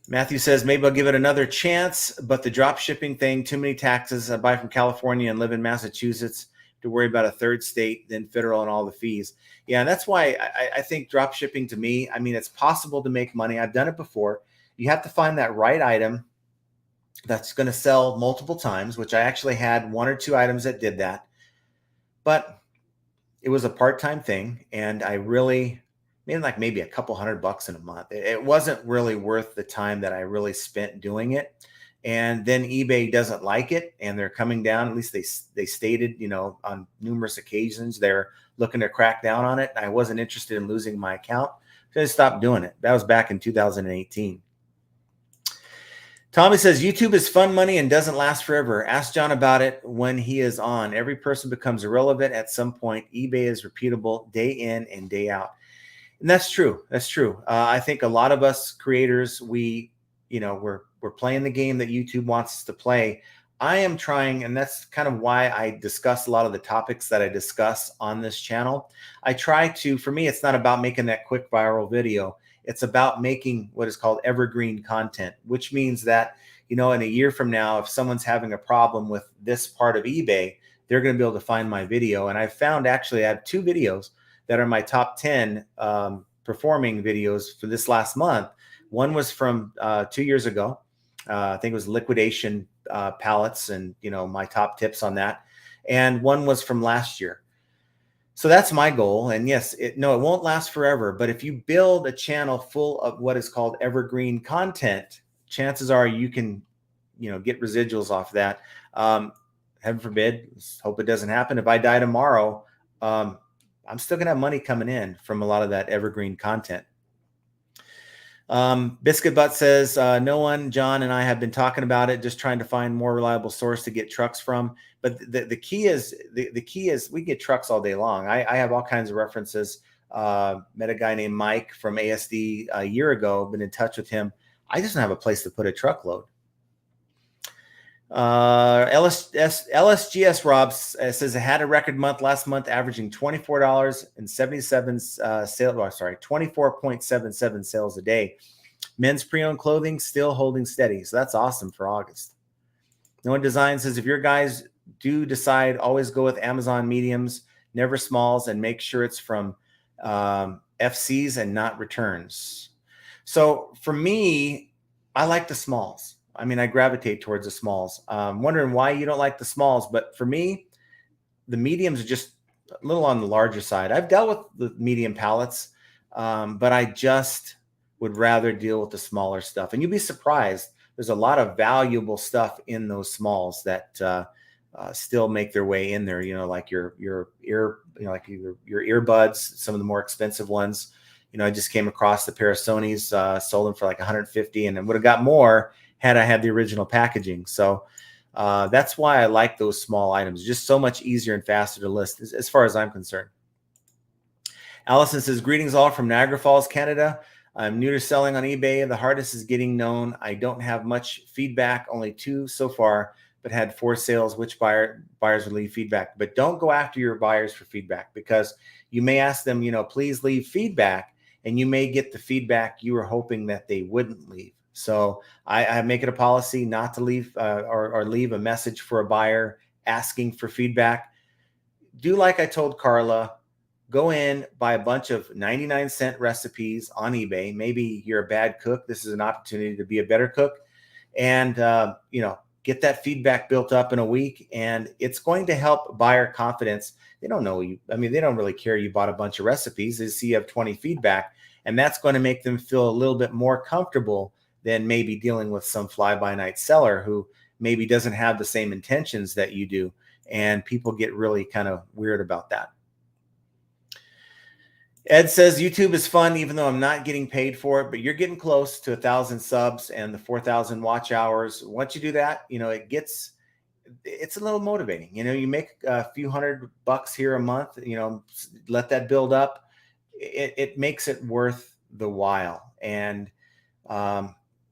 Matthew says, maybe I'll give it another chance, but the drop shipping thing, too many taxes. I buy from California and live in Massachusetts to worry about a third state, then federal and all the fees. Yeah, and that's why I think drop shipping to me, I mean, it's possible to make money. I've done it before. You have to find that right item that's going to sell multiple times, which I actually had one or two items that did that. But it was a part-time thing, and I really made like maybe a couple $100 in a month. It wasn't really worth the time that I really spent doing it. And then eBay doesn't like it, and they're coming down. At least they stated, on numerous occasions they're looking to crack down on it. I wasn't interested in losing my account, so I stopped doing it. That was back in 2018. Tommy says, YouTube is fun money and doesn't last forever. Ask John about it when he is on. Every person becomes irrelevant at some point. eBay is repeatable day in and day out. And that's true. That's true. I think a lot of us creators, we're playing the game that YouTube wants us to play. I am trying, and that's kind of why I discuss a lot of the topics that I discuss on this channel. For me, it's not about making that quick viral video. It's about making what is called evergreen content, which means that, in a year from now, if someone's having a problem with this part of eBay, they're going to be able to find my video. And I found actually I have two videos that are my top 10 performing videos for this last month, One was from 2 years ago. I think it was liquidation pallets, and my top tips on that. And one was from last year. So that's my goal. And yes, it won't last forever. But if you build a channel full of what is called evergreen content, chances are you can, get residuals off that. Heaven forbid, hope it doesn't happen. If I die tomorrow, I'm still gonna have money coming in from a lot of that evergreen content. Biscuit Butt says, no one, John and I have been talking about it, just trying to find more reliable source to get trucks from. But the key is we get trucks all day long. I have all kinds of references. Met a guy named Mike from ASD a year ago, been in touch with him. I just don't have a place to put a truckload. LSGS Rob says it had a record month last month, averaging $24.77 24.77 sales a day. Men's pre-owned clothing still holding steady, so that's awesome for August. No One Design says if your guys do decide, always go with Amazon mediums, never smalls, and make sure it's from FCs and not returns. So for me, I like the smalls. I mean, I gravitate towards the smalls. Wondering why you don't like the smalls, but for me, the mediums are just a little on the larger side. I've dealt with the medium pallets, but I just would rather deal with the smaller stuff. And you'd be surprised. There's a lot of valuable stuff in those smalls that still make their way in there. Like your ear, like your earbuds, some of the more expensive ones. I just came across the pair of Sony's, sold them for like 150, and I would have got more had I had the original packaging. So that's why I like those small items. Just so much easier and faster to list, as far as I'm concerned. Allison says, greetings all from Niagara Falls, Canada. I'm new to selling on eBay. The hardest is getting known. I don't have much feedback, only 2 so far, but had 4 sales. Which buyers would leave feedback? But don't go after your buyers for feedback, because you may ask them, please leave feedback, and you may get the feedback you were hoping that they wouldn't leave. So I make it a policy not to leave or leave a message for a buyer asking for feedback. Do like I told Carla. Go in, buy a bunch of 99-cent recipes on eBay. Maybe you're a bad cook. This is an opportunity to be a better cook. And, get that feedback built up in a week. And it's going to help buyer confidence. They don't know you. I mean, they don't really care you bought a bunch of recipes. They see you have 20 feedback. And that's going to make them feel a little bit more comfortable than maybe dealing with some fly-by-night seller who maybe doesn't have the same intentions that you do. And people get really kind of weird about that. Ed says YouTube is fun, even though I'm not getting paid for it, but you're getting close to 1,000 subs and the 4,000 watch hours. Once you do that, it's a little motivating. You make a few $100 here a month, let that build up. It makes it worth the while. And,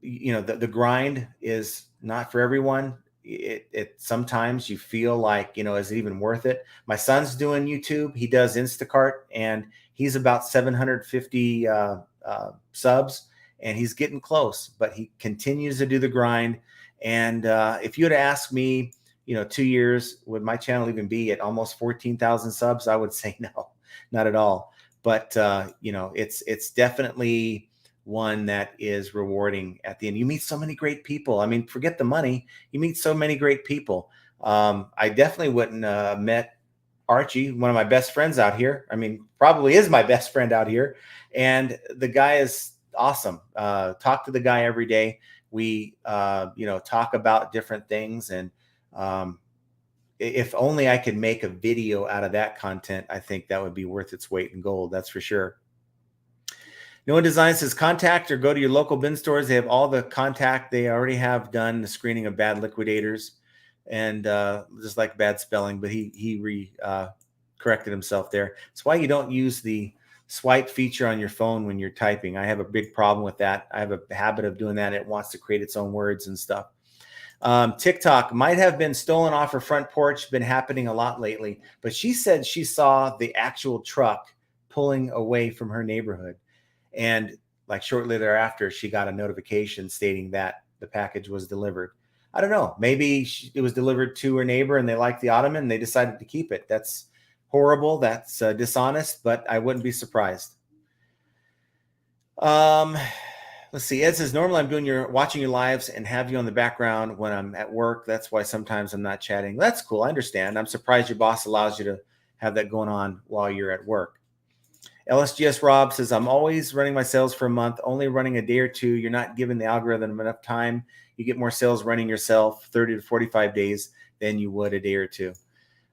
the grind is not for everyone. It sometimes you feel like, is it even worth it? My son's doing YouTube. He does Instacart, and he's about 750 subs, and he's getting close, but he continues to do the grind. And if you had asked me, 2 years, would my channel even be at almost 14,000 subs? I would say no, not at all. But, it's definitely one that is rewarding at the end. You meet so many great people. I mean, forget the money. You meet so many great people. I definitely wouldn't met Archie, one of my best friends out here. I mean, probably is my best friend out here. And the guy is awesome. Talk to the guy every day. We, talk about different things. And if only I could make a video out of that content, I think that would be worth its weight in gold. That's for sure. No One Design says contact or go to your local bin stores. They have all the contact. They already have done the screening of bad liquidators, and just like bad spelling, but he corrected himself there. That's why you don't use the swipe feature on your phone when you're typing. I have a big problem with that. I have a habit of doing that. It wants to create its own words and stuff. TikTok might have been stolen off her front porch. Been happening a lot lately, but she said she saw the actual truck pulling away from her neighborhood. And like shortly thereafter, she got a notification stating that the package was delivered. I don't know. Maybe it was delivered to her neighbor and they liked the ottoman and they decided to keep it. That's horrible. That's dishonest, but I wouldn't be surprised. Let's see. Ed says, normally I'm watching your lives and have you on the background when I'm at work. That's why sometimes I'm not chatting. That's cool. I understand. I'm surprised your boss allows you to have that going on while you're at work. LSGS Rob says, I'm always running my sales for a month, only running a day or two. You're not giving the algorithm enough time. You get more sales running yourself 30 to 45 days than you would a day or two.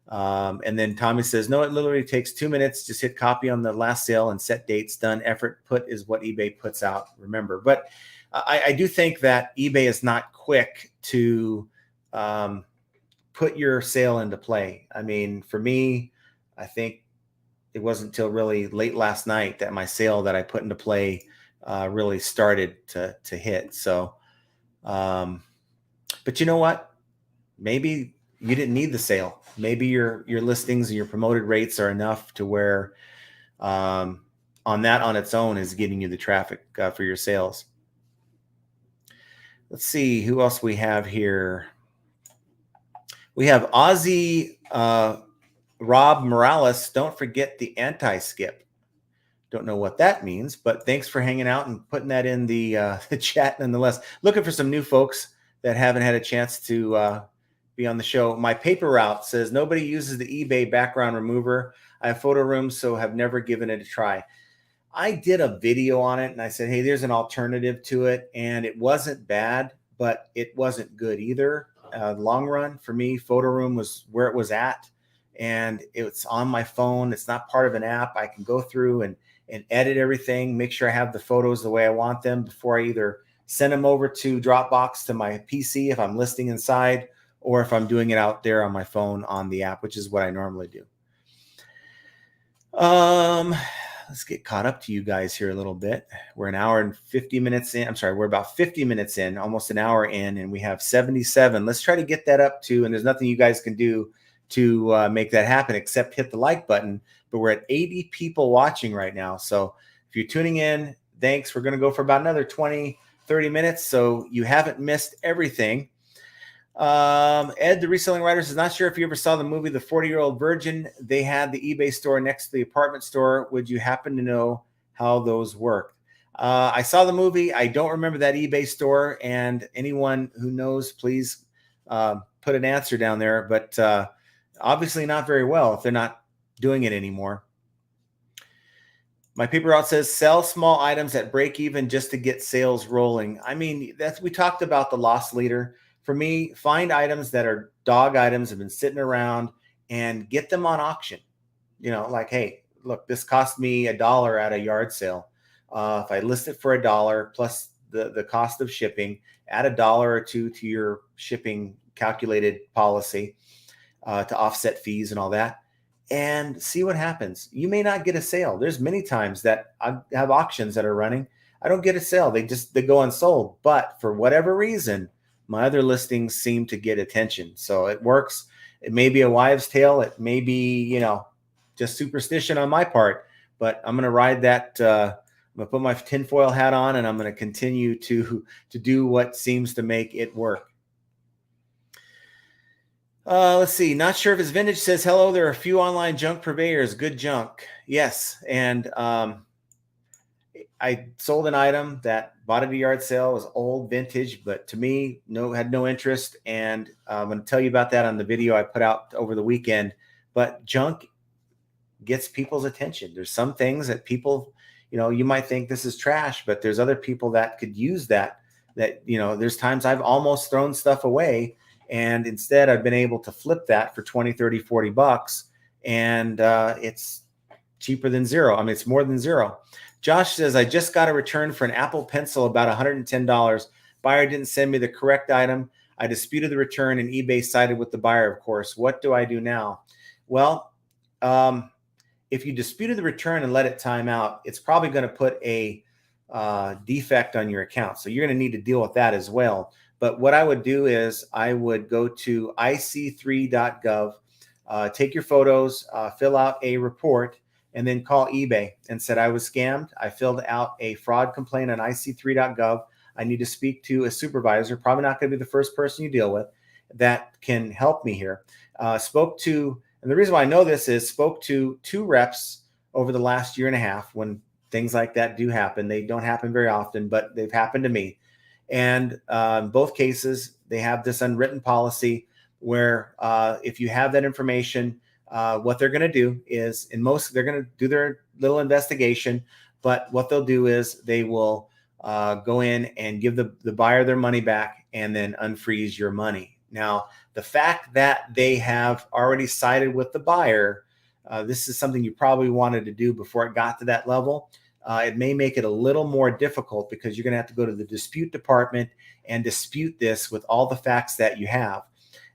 And then Tommy says, no, it literally takes 2 minutes. Just hit copy on the last sale and set dates. Done. Effort put is what eBay puts out. Remember, but I do think that eBay is not quick to put your sale into play. I mean, for me, I think it wasn't until really late last night that my sale that I put into play really started to hit. So, but you know what? Maybe you didn't need the sale. Maybe your listings and your promoted rates are enough to where on that on its own is getting you the traffic for your sales. Let's see who else we have here. We have Ozzy Rob Morales. Don't forget the anti-skip. Don't know what that means, but thanks for hanging out and putting that in the chat nonetheless. Looking for some new folks that haven't had a chance to be on the show. My paper route says nobody uses the eBay background remover. I have photo rooms, so have never given it a try. I did a video on it and I said, hey, there's an alternative to it. And it wasn't bad, but it wasn't good either. Long run for me, photo room was where it was at. And it's on my phone. It's not part of an app. I can go through and edit everything, make sure I have the photos the way I want them before I either send them over to Dropbox to my PC if I'm listing inside, or if I'm doing it out there on my phone on the app, which is what I normally do. Let's get caught up to you guys here a little bit. We're an hour and 50 minutes in. I'm sorry, we're about 50 minutes in, almost an hour in, and we have 77. Let's try to get that up to, and there's nothing you guys can do to make that happen except hit the like button. But we're at 80 people watching right now. So if you're tuning in, thanks. We're going to go for about another 20, 30 minutes. So you haven't missed everything. Ed, the reselling writer, is not sure if you ever saw the movie The 40-Year-Old Virgin. They had the eBay store next to the apartment store. Would you happen to know how those work? I saw the movie. I don't remember that eBay store. And anyone who knows, please put an answer down there. But obviously not very well if they're not doing it anymore. My paper route says sell small items at break even just to get sales rolling. I mean, we talked about the loss leader. For me, find items that are dog items, have been sitting around, and get them on auction. You know, like, hey, look, this cost me $1 at a yard sale. If I list it for $1 plus the cost of shipping, add $1 or $2 to your shipping calculated policy to offset fees and all that, and see what happens. You may not get a sale. There's many times that I have auctions that are running. I don't get a sale. They go unsold. But for whatever reason, my other listings seem to get attention. So it works. It may be a wives' tale. It may be, just superstition on my part. But I'm going to ride that. I'm going to put my tinfoil hat on, and I'm going to continue to do what seems to make it work. Let's see. Not sure if it's vintage. Says, hello, there are a few online junk purveyors. Good junk. Yes. And I sold an item that bought at a yard sale. It was old vintage, but to me, had no interest. And I'm going to tell you about that on the video I put out over the weekend. But junk gets people's attention. There's some things that people, you might think this is trash, but there's other people that could use that, there's times I've almost thrown stuff away. And instead, I've been able to flip that for 20, 30, 40 bucks. And it's cheaper than zero. I mean, it's more than zero. Josh says, I just got a return for an Apple Pencil, about $110. Buyer didn't send me the correct item. I disputed the return and eBay sided with the buyer, of course. What do I do now? Well, if you disputed the return and let it time out, it's probably going to put a defect on your account. So you're going to need to deal with that as well. But what I would do is I would go to ic3.gov, take your photos, fill out a report, and then call eBay and said, I was scammed. I filled out a fraud complaint on ic3.gov. I need to speak to a supervisor, probably not going to be the first person you deal with, that can help me here. And the reason why I know this is spoke to 2 reps over the last year and a half when things like that do happen. They don't happen very often, but they've happened to me. And in both cases, they have this unwritten policy where if you have that information, what they're going to do is, they're going to do their little investigation, but what they'll do is they will go in and give the buyer their money back and then unfreeze your money. Now, the fact that they have already sided with the buyer, this is something you probably wanted to do before it got to that level. It may make it a little more difficult because you're going to have to go to the dispute department and dispute this with all the facts that you have.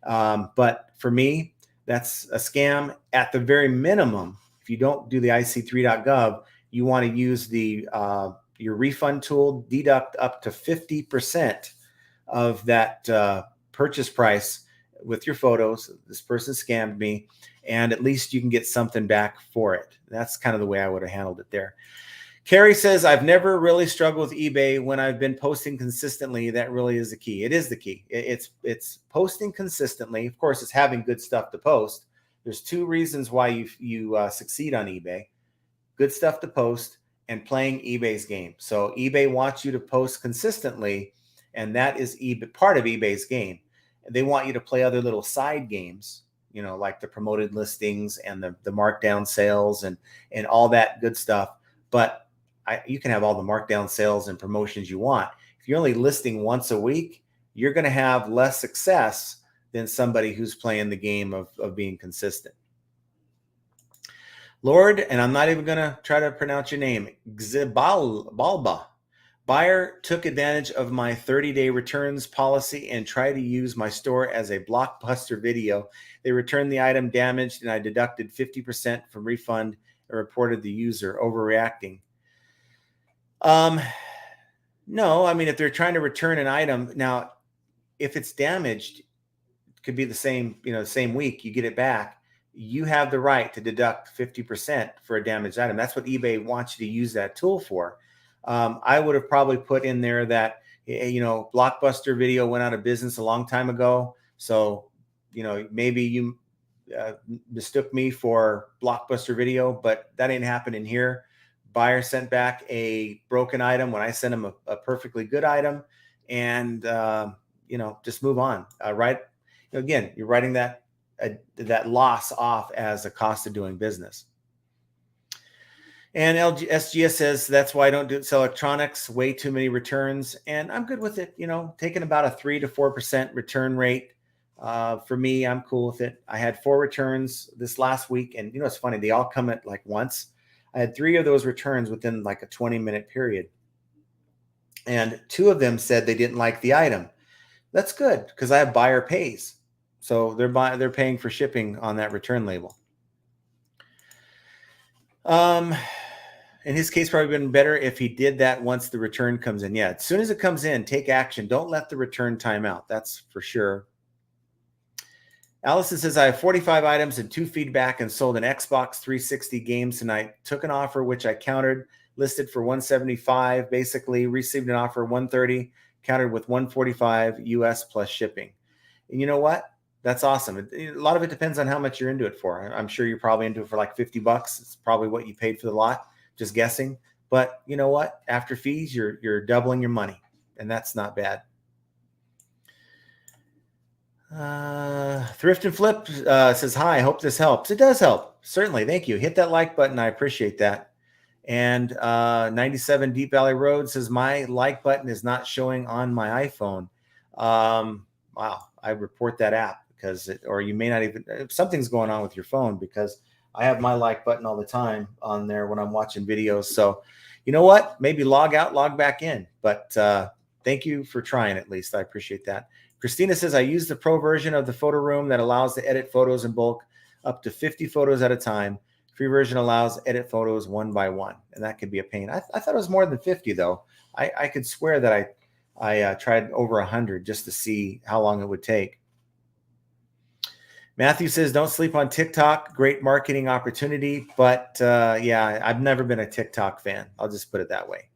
But for me, that's a scam. At the very minimum, if you don't do the ic3.gov, you want to use your refund tool, deduct up to 50% of that purchase price with your photos. This person scammed me, and at least you can get something back for it. That's kind of the way I would have handled it there. Carrie says, I've never really struggled with eBay when I've been posting consistently. That really is the key. It is the key. It's posting consistently. Of course, it's having good stuff to post. There's two reasons why you succeed on eBay: good stuff to post and playing eBay's game. So eBay wants you to post consistently, and that is part of eBay's game. They want you to play other little side games, like the promoted listings and the markdown sales and all that good stuff. But you can have all the markdown sales and promotions you want. If you're only listing once a week, you're going to have less success than somebody who's playing the game of being consistent. Lord, and I'm not even going to try to pronounce your name, Balba. Buyer took advantage of my 30-day returns policy and tried to use my store as a blockbuster video. They returned the item damaged, and I deducted 50% from refund and reported the user overreacting. No, I mean, if they're trying to return an item, now, if it's damaged, it could be the same week you get it back. You have the right to deduct 50% for a damaged item. That's what eBay wants you to use that tool for. I would have probably put in there that, Blockbuster Video went out of business a long time ago. So, maybe you mistook me for Blockbuster Video, but that ain't happening here. Buyer sent back a broken item when I sent him a perfectly good item, and just move on. Right? Again, you're writing that loss off as a cost of doing business. And SGS says, that's why I don't sell electronics. Way too many returns, and I'm good with it. Taking about a 3 to 4% return rate. For me, I'm cool with it. I had 4 returns this last week, and it's funny. They all come at like once. I had 3 of those returns within like a 20-minute period. And 2 of them said they didn't like the item. That's good because I have buyer pays. So they're paying for shipping on that return label. In his case, probably been better if he did that once the return comes in. Yeah, as soon as it comes in, take action. Don't let the return time out. That's for sure. Allison says, I have 45 items and 2 feedback and sold an Xbox 360 game tonight. Took an offer, which I countered, listed for 175, basically received an offer 130, countered with 145 US plus shipping. And you know what? That's awesome. A lot of it depends on how much you're into it for. I'm sure you're probably into it for like $50. It's probably what you paid for the lot, just guessing. But you know what? After fees, you're doubling your money, and that's not bad. Thrift and Flip says, hi, I hope this helps. It does help. Certainly. Thank you. Hit that like button. I appreciate that. And 97 Deep Valley Road says, my like button is not showing on my iPhone. Wow. I report that app or you may not even, something's going on with your phone, because I have my like button all the time on there when I'm watching videos. So you know what? Maybe log out, log back in. But thank you for trying at least. I appreciate that. Christina says, I use the pro version of the photo room that allows to edit photos in bulk up to 50 photos at a time. Free version allows edit photos one by one, and that could be a pain. I thought it was more than 50 though. I could swear that I tried over 100 just to see how long it would take. Matthew says, don't sleep on TikTok. Great marketing opportunity. But yeah, I've never been a TikTok fan. I'll just put it that way.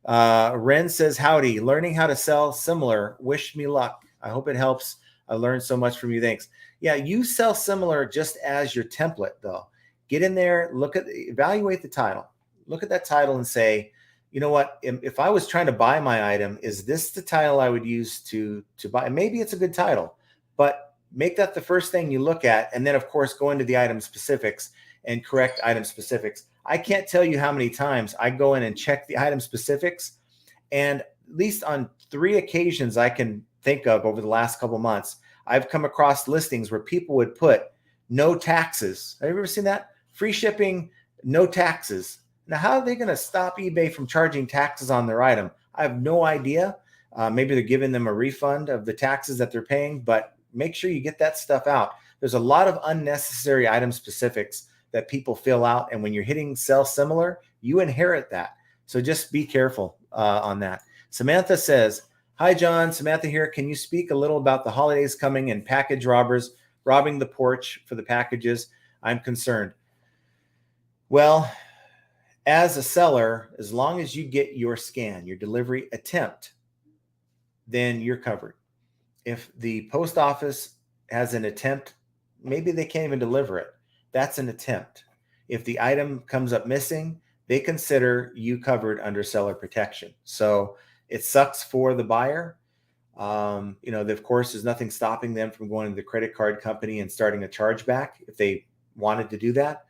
Ren says, howdy, learning how to sell similar. Wish me luck. I hope it helps. I learned so much from you. Thanks. Yeah, use sell similar just as your template though. Get in there, evaluate the title. look at that title and say, you know what, if I was trying to buy my item, is this the title I would use to buy? And maybe it's a good title, but make that the first thing you look at. And then of course, go into the item specifics and correct item specifics. I can't tell you how many times I go in and check the item specifics, and at least on 3 occasions I can think of over the last couple months, I've come across listings where people would put no taxes. Have you ever seen that? Free shipping, no taxes. Now, how are they going to stop eBay from charging taxes on their item? I have no idea. Maybe they're giving them a refund of the taxes that they're paying, but make sure you get that stuff out. There's a lot of unnecessary item specifics that people fill out. And when you're hitting sell similar, you inherit that. So just be careful on that. Samantha says, hi, John. Samantha here. Can you speak a little about the holidays coming and package robbers robbing the porch for the packages? I'm concerned. Well, as a seller, as long as you get your scan, your delivery attempt, then you're covered. If the post office has an attempt, maybe they can't even deliver it. That's an attempt. If the item comes up missing, they consider you covered under seller protection. So it sucks for the buyer. Of course, there's nothing stopping them from going to the credit card company and starting a chargeback if they wanted to do that.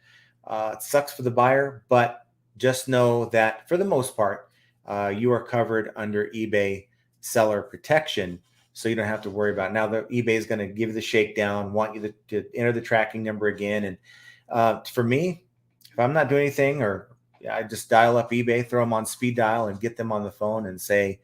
It sucks for the buyer, but just know that for the most part, you are covered under eBay seller protection. So you don't have to worry about it. Now the eBay is going to give you the shakedown, want you to enter the tracking number again. And for me, if I'm not doing anything, or I just dial up eBay, throw them on speed dial and get them on the phone and say,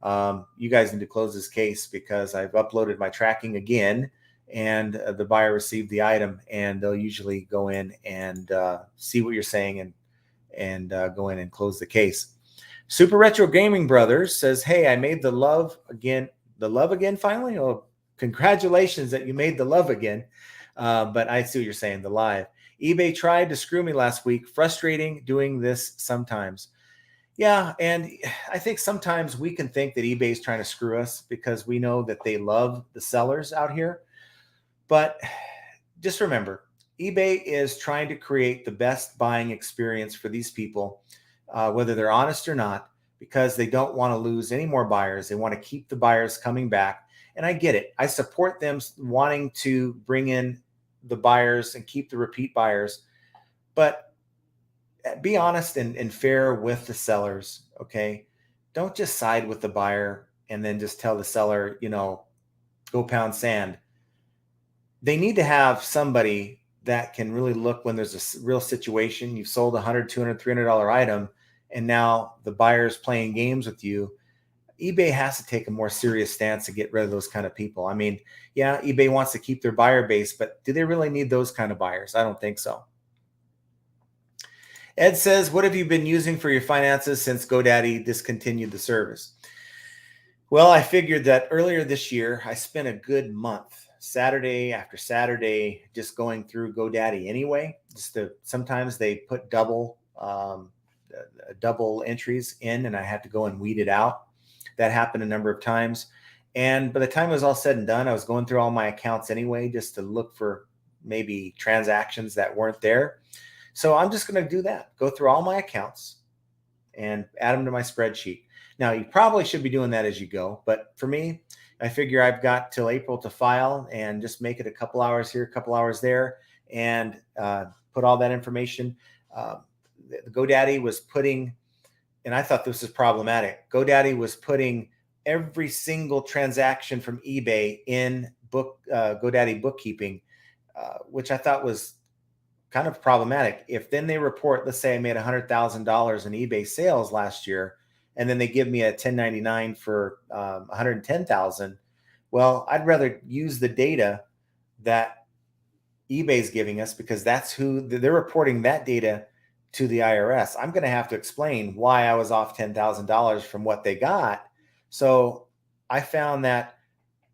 you guys need to close this case because I've uploaded my tracking again and the buyer received the item, and they'll usually go in and see what you're saying and go in and close the case. Super Retro Gaming Brothers says, hey, I made the love again finally. Oh, congratulations that you made the love again. But I see what you're saying, the live. eBay tried to screw me last week. Frustrating doing this sometimes. Yeah, and I think sometimes we can think that eBay is trying to screw us because we know that they love the sellers out here. But just remember, eBay is trying to create the best buying experience for these people, whether they're honest or not, because they don't want to lose any more buyers. They want to keep the buyers coming back. And I get it. I support them wanting to bring in the buyers and keep the repeat buyers. But be honest and fair with the sellers, okay? Don't just side with the buyer and then just tell the seller, go pound sand. They need to have somebody that can really look when there's a real situation. You've sold $100, $200, $300 item, and now the buyer's playing games with you. eBay has to take a more serious stance to get rid of those kind of people. I mean, yeah, eBay wants to keep their buyer base, but do they really need those kind of buyers? I don't think so. Ed says, what have you been using for your finances since GoDaddy discontinued the service? Well, I figured that earlier this year, I spent a good month, Saturday after Saturday, just going through GoDaddy anyway. Sometimes they put double entries in, and I had to go and weed it out. That happened a number of times. And by the time it was all said and done, I was going through all my accounts anyway, just to look for maybe transactions that weren't there. So I'm just going to do that. Go through all my accounts and add them to my spreadsheet. Now, you probably should be doing that as you go. But for me, I figure I've got till April to file and just make it a couple hours here, a couple hours there, and put all that information. GoDaddy was putting, and I thought this was problematic, GoDaddy was putting every single transaction from eBay in GoDaddy bookkeeping, which I thought was kind of problematic. If then they report, let's say I made $100,000 in eBay sales last year, and then they give me a 1099 for 110,000. Well, I'd rather use the data that eBay's giving us, because that's who they're reporting that data to the IRS. I'm going to have to explain why I was off $10,000 from what they got. So I found that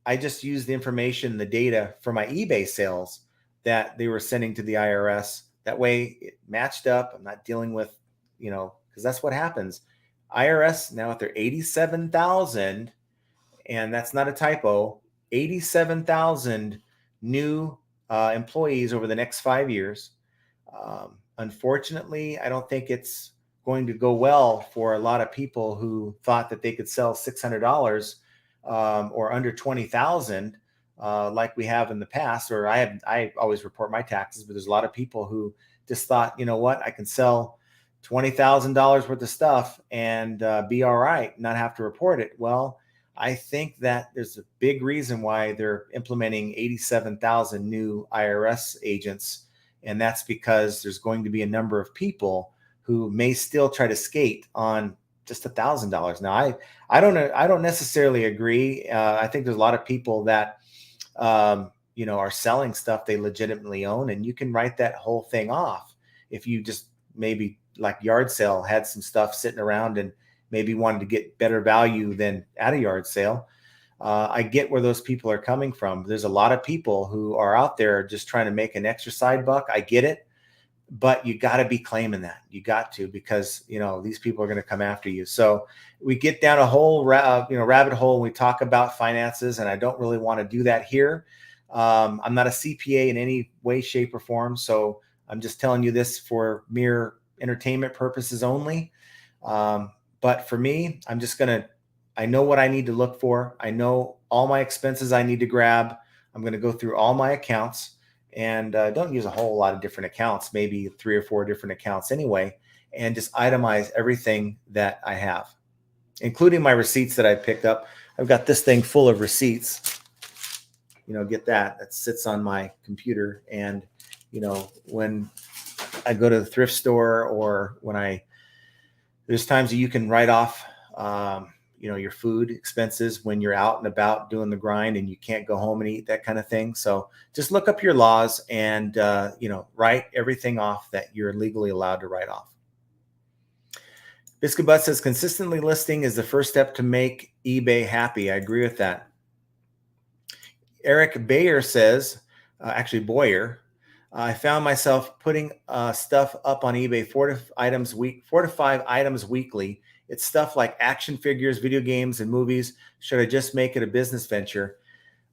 I just used the information, the data for my eBay sales that they were sending to the IRS. That way it matched up. I'm not dealing with, because that's what happens. IRS now at their 87,000, and that's not a typo, 87,000 new employees over the next 5 years. Unfortunately, I don't think it's going to go well for a lot of people who thought that they could sell $600 or under 20,000, like we have in the past. Or I always report my taxes, but there's a lot of people who just thought, you know what, I can sell $20,000 worth of stuff and be all right, not have to report it. Well, I think that there's a big reason why they're implementing 87,000 new IRS agents. And that's because there's going to be a number of people who may still try to skate on just $1,000. Now, I don't necessarily agree. I think there's a lot of people that, are selling stuff they legitimately own, and you can write that whole thing off if you just maybe like yard sale had some stuff sitting around and maybe wanted to get better value than at a yard sale. I get where those people are coming from. There's a lot of people who are out there just trying to make an extra side buck. I get it, but you got to be claiming that. You got to, because these people are going to come after you. So we get down a whole rabbit hole when we talk about finances, and I don't really want to do that here. I'm not a CPA in any way, shape, or form, so I'm just telling you this for mere entertainment purposes only. But for me, I know what I need to look for. I know all my expenses I need to grab. I'm going to go through all my accounts, and don't use a whole lot of different accounts, maybe 3 or 4 different accounts anyway, and just itemize everything that I have, including my receipts that I picked up. I've got this thing full of receipts. Get that sits on my computer. And, when I go to the thrift store, or there's times that you can write off, your food expenses when you're out and about doing the grind and you can't go home and eat, that kind of thing. So just look up your laws and, write everything off that you're legally allowed to write off. Biscuit Butt says consistently listing is the first step to make eBay happy. I agree with that. Eric Bayer says, Boyer, I found myself putting stuff up on eBay 4 to 5 items weekly. It's stuff like action figures, video games, and movies. Should I just make it a business venture?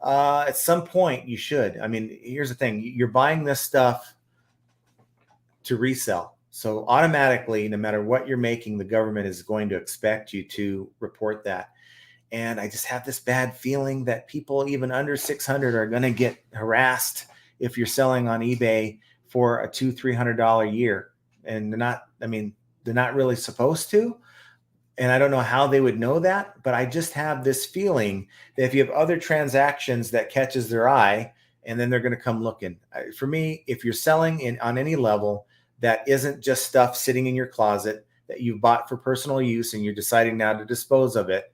At some point, you should. I mean, here's the thing. You're buying this stuff to resell. So automatically, no matter what you're making, the government is going to expect you to report that. And I just have this bad feeling that people even under 600 are going to get harassed if you're selling on eBay for a $200-300 a year. And they're not really supposed to. And I don't know how they would know that, but I just have this feeling that if you have other transactions that catches their eye, and then they're going to come looking. For me, if you're selling on any level that isn't just stuff sitting in your closet that you bought for personal use and you're deciding now to dispose of it,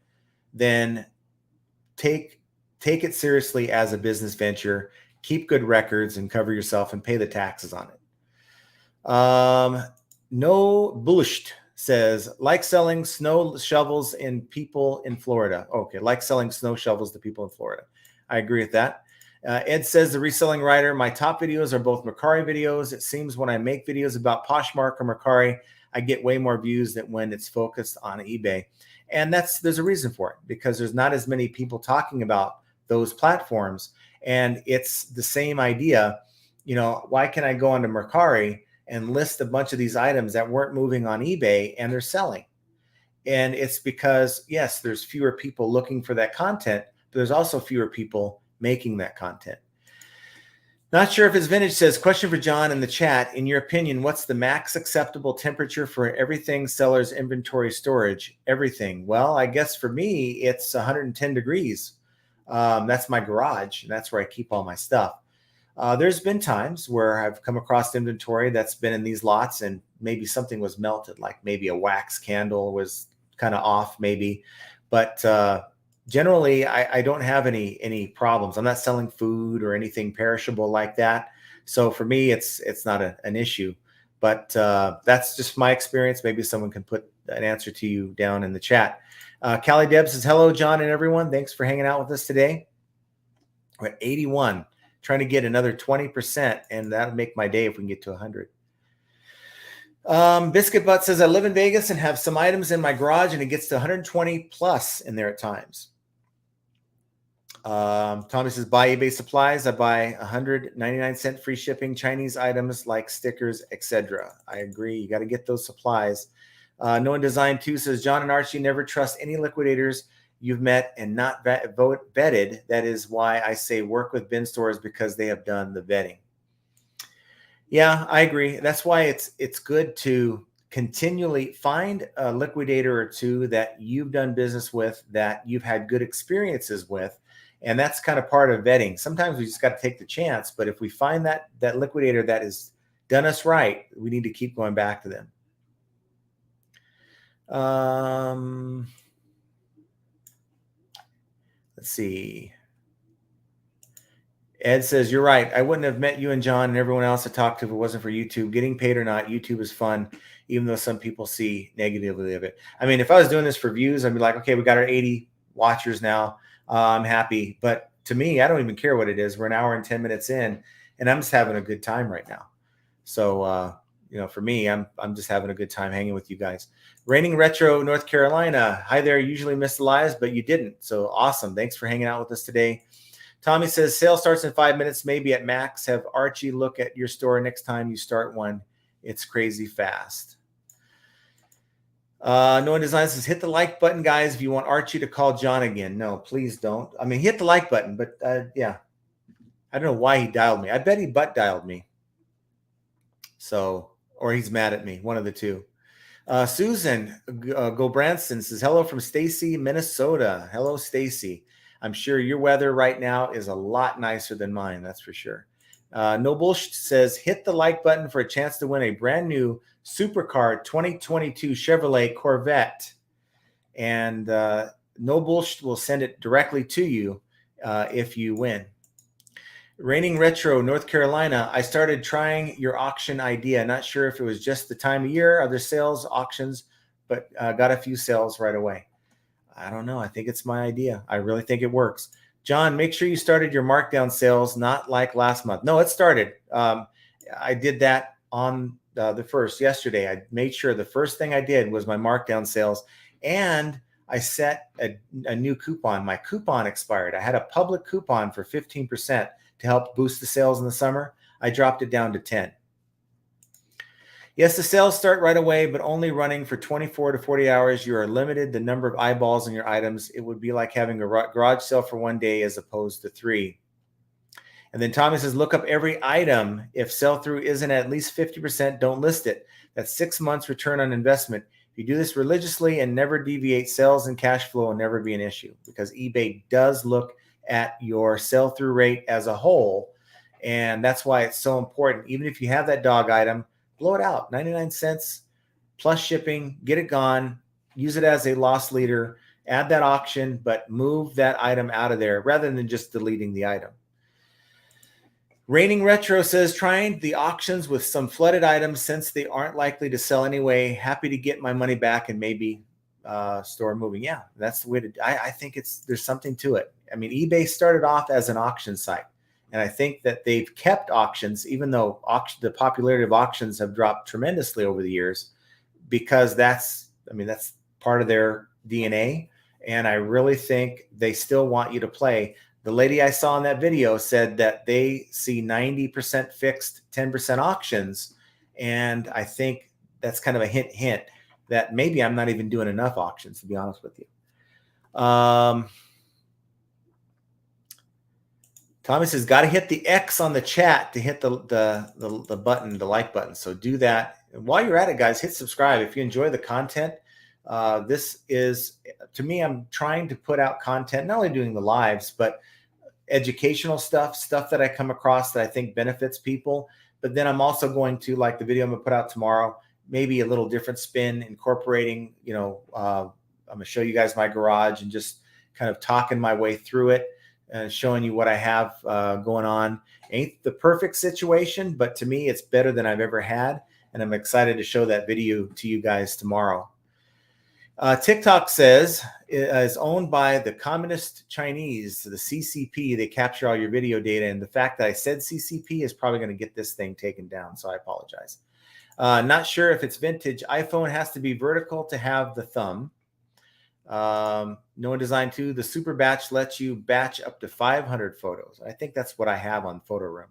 then take it seriously as a business venture. Keep good records and cover yourself and pay the taxes on it. No bullshit says, like selling snow shovels in people in Florida. Okay, like selling snow shovels to people in Florida. I agree with that. Ed says, the reselling writer, my top videos are both Mercari videos. It seems when I make videos about Poshmark or Mercari, I get way more views than when it's focused on eBay. And there's a reason for it, because there's not as many people talking about those platforms. And it's the same idea. Why can I go onto Mercari and list a bunch of these items that weren't moving on eBay and they're selling? And it's because, yes, there's fewer people looking for that content, but there's also fewer people making that content. Not sure if it's vintage says, question for John in the chat. In your opinion, what's the max acceptable temperature for everything seller's inventory storage? Everything. Well, I guess for me, it's 110 degrees. That's my garage. And that's where I keep all my stuff. There's been times where I've come across inventory that's been in these lots and maybe something was melted, like maybe a wax candle was kind of off maybe. But generally, I don't have any problems. I'm not selling food or anything perishable like that. So for me, it's not an issue. But that's just my experience. Maybe someone can put an answer to you down in the chat. Callie Deb says, hello, John and everyone. Thanks for hanging out with us today. We're at 81, trying to get another 20%, and that'll make my day if we can get to 100. Biscuit Butt says, I live in Vegas and have some items in my garage, and it gets to 120 plus in there at times. Tommy says, buy eBay supplies. I buy 199-cent free shipping Chinese items like stickers, etc. I agree. You got to get those supplies. No One Design 2 says, John and Archie never trust any liquidators you've met and not vetted. That is why I say work with bin stores, because they have done the vetting. Yeah, I agree. That's why it's good to continually find a liquidator or two that you've done business with, that you've had good experiences with. And that's kind of part of vetting. Sometimes we just got to take the chance, but if we find that liquidator that has done us right, we need to keep going back to them. Let's see. Ed says, you're right. I wouldn't have met you and John and everyone else I talked to if it wasn't for YouTube. Getting paid or not, YouTube is fun, even though some people see negatively of it. I mean, if I was doing this for views, I'd be like, okay, we got our 80 watchers now. I'm happy. But to me, I don't even care what it is. We're an hour and 10 minutes in, and I'm just having a good time right now. So, for me, I'm just having a good time hanging with you guys. Raining Retro, North Carolina. Hi there. Usually miss the lives, but you didn't. So awesome. Thanks for hanging out with us today. Tommy says, sale starts in 5 minutes, maybe at max. Have Archie look at your store next time you start one. It's crazy fast. No One Design says, hit the like button, guys, if you want Archie to call John again. No, please don't. I mean, hit the like button, but yeah. I don't know why he dialed me. I bet he butt dialed me. So, or he's mad at me, one of the two. Susan Gobranson says, hello from Stacy, Minnesota. Hello, Stacy. I'm sure your weather right now is a lot nicer than mine, that's for sure. No Bullshit says, hit the like button for a chance to win a brand new Supercar 2022 Chevrolet Corvette. And No Bullshit will send it directly to you if you win. Raining Retro, North Carolina. I started trying your auction idea. Not sure if it was just the time of year, other sales, auctions, but got a few sales right away. I don't know. I think it's my idea. I really think it works. John, make sure you started your markdown sales, not like last month. No, it started. I did that on the first, yesterday. I made sure the first thing I did was my markdown sales, and I set a new coupon. My coupon expired. I had a public coupon for 15% to help boost the sales in the summer. I dropped it down to 10. Yes, the sales start right away, but only running for 24 to 40 hours. You are limited the number of eyeballs in your items. It would be like having a garage sale for 1 day as opposed to 3. And then Tommy says, look up every item. If sell-through isn't at least 50%, don't list it. That's 6 months return on investment. If you do this religiously and never deviate, sales and cash flow will never be an issue, because eBay does look at your sell-through rate as a whole. And that's why it's so important. Even if you have that dog item, blow it out, 99 cents plus shipping, get it gone, use it as a loss leader, add that auction, but move that item out of there rather than just deleting the item. Raining Retro says, trying the auctions with some flooded items since they aren't likely to sell anyway. Happy to get my money back and maybe store moving. Yeah, that's the way to, I think there's something to it. I mean, eBay started off as an auction site. And I think that they've kept auctions, even though the popularity of auctions have dropped tremendously over the years, because that's part of their DNA. And I really think they still want you to play. The lady I saw in that video said that they see 90% fixed, 10% auctions. And I think that's kind of a hint that maybe I'm not even doing enough auctions, to be honest with you. Tommy says, got to hit the X on the chat to hit the button, the like button. So do that. And while you're at it, guys, hit subscribe. If you enjoy the content, this is, to me, I'm trying to put out content, not only doing the lives, but educational stuff that I come across that I think benefits people. But then I'm also going to, like the video I'm going to put out tomorrow, maybe a little different spin, incorporating, I'm going to show you guys my garage and just kind of talking my way through it. Showing you what I have going on. Ain't the perfect situation, but to me, it's better than I've ever had. And I'm excited to show that video to you guys tomorrow. TikTok says is owned by the communist Chinese, the CCP. They capture all your video data. And the fact that I said CCP is probably going to get this thing taken down. So I apologize. Not sure if it's vintage. iPhone has to be vertical to have the thumb. No One Design 2, the super batch lets you batch up to 500 photos. I think that's what I have on Photo Room.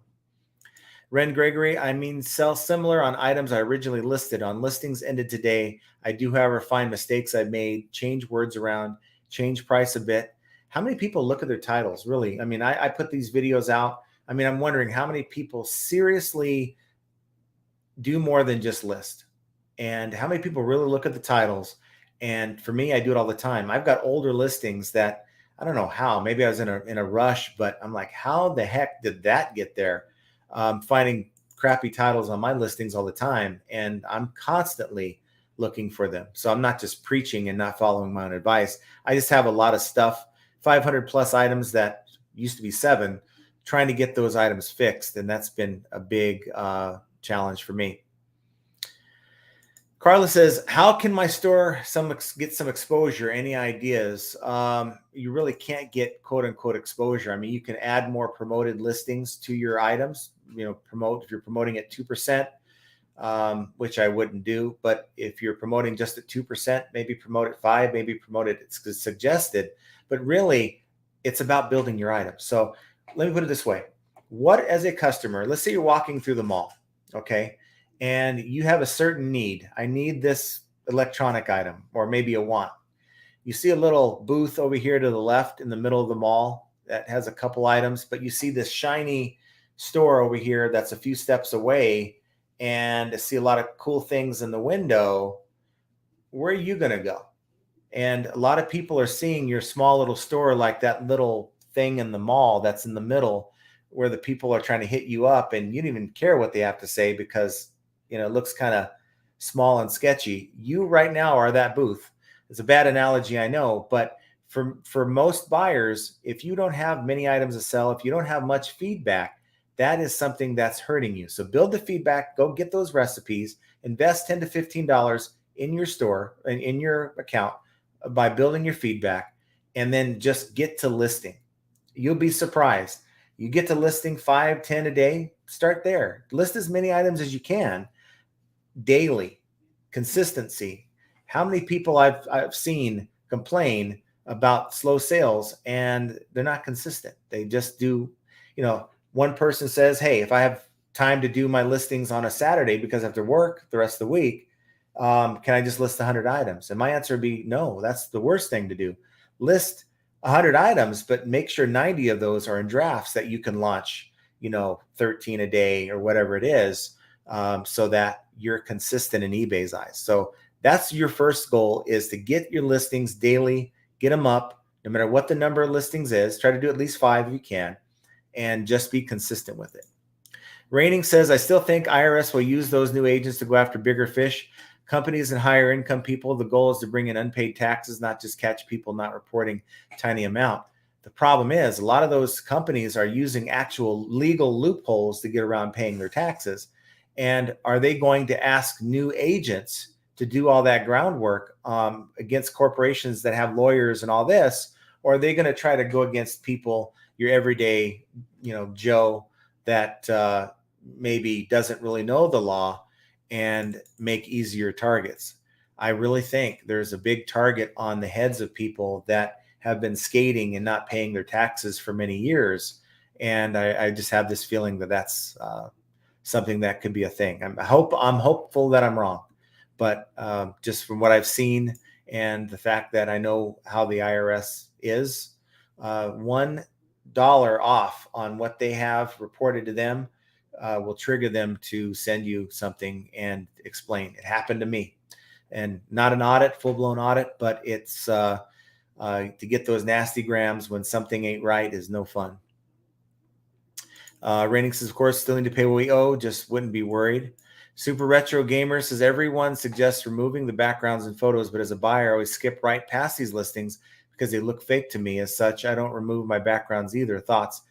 Ren Gregory, I mean, sell similar on items I originally listed. On listings ended today, I do, however, find mistakes I made, change words around, change price a bit. How many people look at their titles? Really? I mean, I put these videos out. I mean, I'm wondering how many people seriously do more than just list, and how many people really look at the titles. And for me, I do it all the time. I've got older listings that I don't know how. Maybe I was in a rush, but I'm like, how the heck did that get there? Finding crappy titles on my listings all the time, and I'm constantly looking for them. So I'm not just preaching and not following my own advice. I just have a lot of stuff, 500 plus items that used to be 7, trying to get those items fixed, and that's been a big challenge for me. Carla says, how can my store get some exposure? Any ideas? You really can't get quote unquote exposure. I mean, you can add more promoted listings to your items, promote if you're promoting at 2%, which I wouldn't do. But if you're promoting just at 2%, maybe promote at 5, maybe promote it, it's suggested. But really, it's about building your items. So let me put it this way. What, as a customer, let's say you're walking through the mall, okay? And you have a certain need. I need this electronic item, or maybe a want. You see a little booth over here to the left in the middle of the mall that has a couple items, but you see this shiny store over here that's a few steps away, and I see a lot of cool things in the window. Where are you going to go? And a lot of people are seeing your small little store like that little thing in the mall that's in the middle, where the people are trying to hit you up, and you don't even care what they have to say because it looks kind of small and sketchy. You right now are that booth. It's a bad analogy, I know, but for most buyers, if you don't have many items to sell, if you don't have much feedback, that is something that's hurting you. So build the feedback, go get those recipes, invest $10 to $15 in your store and in your account by building your feedback, and then just get to listing. You'll be surprised. You get to listing 5, 10 a day, start there. List as many items as you can daily. Consistency. How many people I've seen complain about slow sales, and they're not consistent. They just do, one person says, hey, if I have time to do my listings on a Saturday because I have to work the rest of the week, can I just list 100 items? And my answer would be, no, that's the worst thing to do. List 100 items, but make sure 90 of those are in drafts that you can launch, 13 a day or whatever it is, so that you're consistent in eBay's eyes. So that's your first goal, is to get your listings daily, get them up, no matter what the number of listings is. Try to do at least 5 if you can, and just be consistent with it. Raining says, I still think IRS will use those new agents to go after bigger fish. Companies and higher income people, the goal is to bring in unpaid taxes, not just catch people not reporting tiny amount. The problem is a lot of those companies are using actual legal loopholes to get around paying their taxes. And are they going to ask new agents to do all that groundwork against corporations that have lawyers and all this? Or are they going to try to go against people, your everyday, Joe, that maybe doesn't really know the law, and make easier targets? I really think there's a big target on the heads of people that have been skating and not paying their taxes for many years. And I just have this feeling that that's something that could be a thing. I'm hopeful that I'm wrong, but just from what I've seen and the fact that I know how the IRS is, $1 off on what they have reported to them will trigger them to send you something and explain. It happened to me, and not an audit, full-blown audit, but it's to get those nasty grams when something ain't right is no fun. Raining says, of course, still need to pay what we owe, just wouldn't be worried. Super Retro Gamer says, everyone suggests removing the backgrounds and photos, but as a buyer, I always skip right past these listings because they look fake to me. As such, I don't remove my backgrounds either. Thoughts?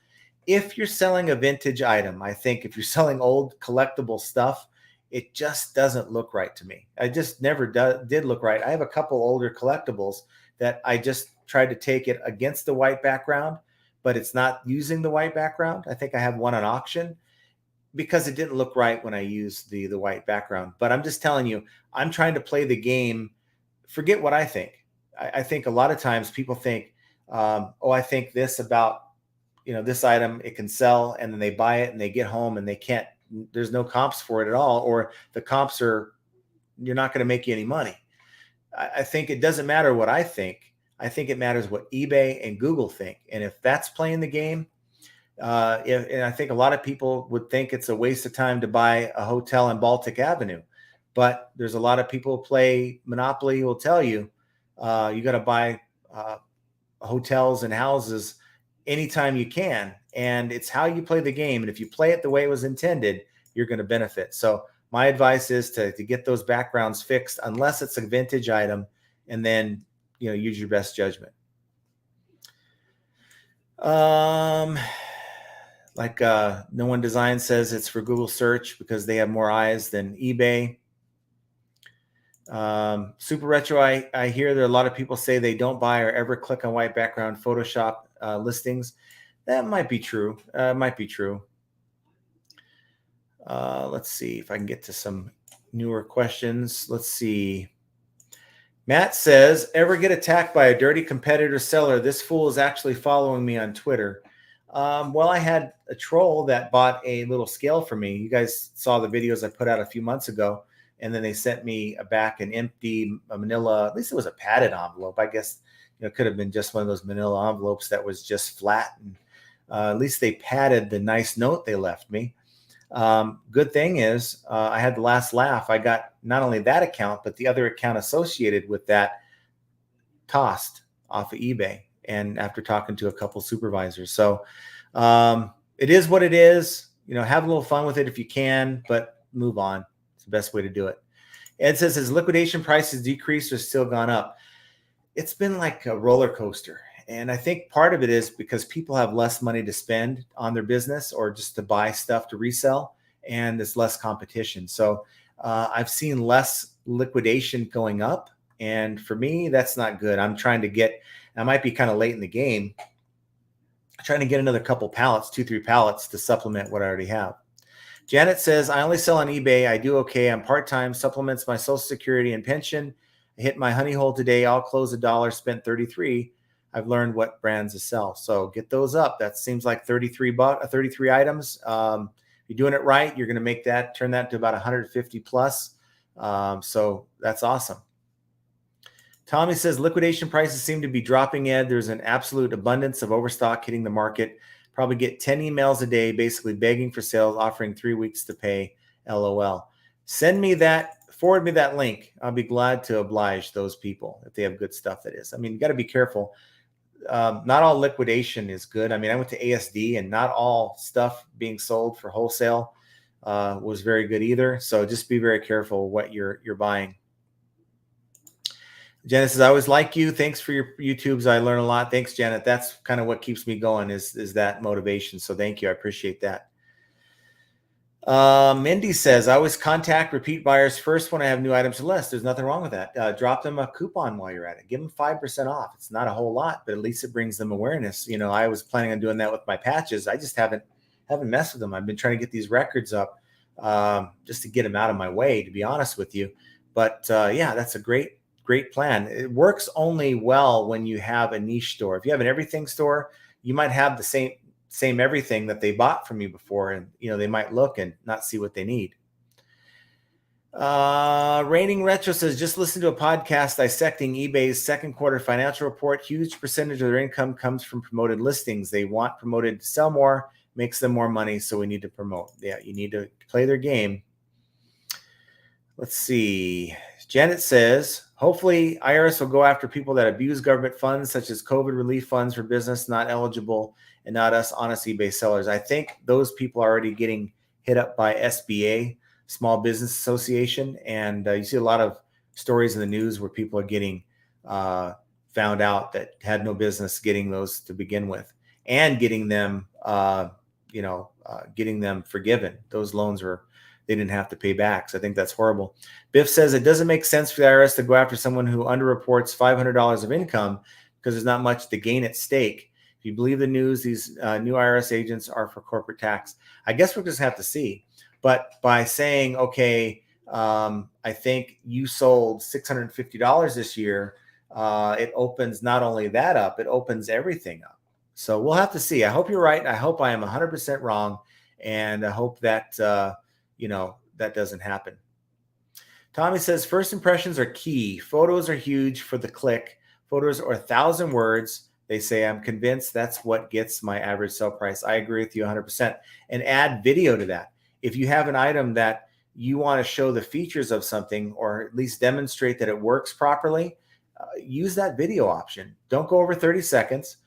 If you're selling a vintage item, I think if you're selling old collectible stuff, it just doesn't look right to me. I just never did look right. I have a couple older collectibles that I just tried to take it against the white background, but it's not using the white background. I think I have one on auction because it didn't look right when I used the white background. But I'm just telling you, I'm trying to play the game. Forget what I think. I think a lot of times people think, I think this about, this item, it can sell, and then they buy it and they get home and they can't there's no comps for it at all, or the comps are, you're not going to make you any money. I think it doesn't matter what I think. I think it matters what eBay and Google think. And if that's playing the game, and I think a lot of people would think it's a waste of time to buy a hotel in Baltic Avenue, but there's a lot of people who play Monopoly who will tell you, you got to buy hotels and houses anytime you can. And it's how you play the game. And if you play it the way it was intended, you're going to benefit. So my advice is to get those backgrounds fixed, unless it's a vintage item, and then, use your best judgment. Like No One Design says it's for Google search because they have more eyes than eBay. Super Retro, I hear there are a lot of people say they don't buy or ever click on white background Photoshop listings. That might be true. Let's see if I can get to some newer questions. Let's see. Matt says, ever get attacked by a dirty competitor seller? This fool is actually following me on Twitter. Well, I had a troll that bought a little scale for me. You guys saw the videos I put out a few months ago, and then they sent me back an empty manila, at least it was a padded envelope. I guess it could have been just one of those manila envelopes that was just flat. And at least they padded the nice note they left me. Good thing is I had the last laugh. I got not only that account, but the other account associated with that tossed off of eBay. And after talking to a couple supervisors, so it is what it is. Have a little fun with it if you can, but move on. It's the best way to do it. Ed says, has liquidation prices decreased or still gone up? It's been like a roller coaster. And I think part of it is because people have less money to spend on their business or just to buy stuff to resell, and there's less competition. So I've seen less liquidation going up. And for me, that's not good. I'm trying to get, I might be kind of late in the game, trying to get another couple pallets, 2-3 pallets to supplement what I already have. Janet says, I only sell on eBay. I do okay. I'm part-time, supplements my Social Security and pension. I hit my honey hole today. I'll close $1, spent 33. I've learned what brands to sell. So get those up. That seems like 33 items. If you're doing it right, you're going to make that, turn that to about 150 plus. So that's awesome. Tommy says, liquidation prices seem to be dropping, Ed. There's an absolute abundance of overstock hitting the market. Probably get 10 emails a day, basically begging for sales, offering 3 weeks to pay. LOL. Send me that, forward me that link. I'll be glad to oblige those people if they have good stuff, that is. I mean, you got to be careful. Not all liquidation is good. I mean, I went to ASD and not all stuff being sold for wholesale was very good either. So just be very careful what you're buying. Janet says, I always like you. Thanks for your YouTubes. I learn a lot. Thanks, Janet. That's kind of what keeps me going is that motivation. So thank you. I appreciate that. Mindy says, I always contact repeat buyers first when I have new items to list. There's nothing wrong with that. Drop them a coupon while you're at it. Give them 5% off. It's not a whole lot, but at least it brings them awareness. I was planning on doing that with my patches. I just haven't messed with them. I've been trying to get these records up just to get them out of my way, to be honest with you. But yeah, that's a great plan. It works only well when you have a niche store. If you have an everything store, you might have the same everything that they bought from you before, and they might look and not see what they need. Raining Retro says, just listen to a podcast dissecting eBay's second quarter financial report. Huge percentage of their income comes from promoted listings. They want promoted to sell more, makes them more money, so we need to promote. Yeah, you need to play their game. Let's see. Janet says, hopefully IRS will go after people that abuse government funds, such as COVID relief funds for business not eligible, and not us honest eBay sellers. I think those people are already getting hit up by SBA, Small Business Association. And you see a lot of stories in the news where people are getting found out that had no business getting those to begin with, and getting them, getting them forgiven. Those loans they didn't have to pay back. So I think that's horrible. Biff says, it doesn't make sense for the IRS to go after someone who underreports $500 of income because there's not much to gain at stake. If you believe the news, these new IRS agents are for corporate tax. I guess we'll just have to see. But by saying, okay, I think you sold $650 this year, it opens not only that up, it opens everything up. So we'll have to see. I hope you're right. I hope I am 100% wrong. And I hope that, that doesn't happen. Tommy says, first impressions are key. Photos are huge for the click. Photos are 1,000 words. They say, I'm convinced that's what gets my average sell price. I agree with you 100%. And add video to that. If you have an item that you want to show the features of something, or at least demonstrate that it works properly, use that video option. Don't go over 30 seconds.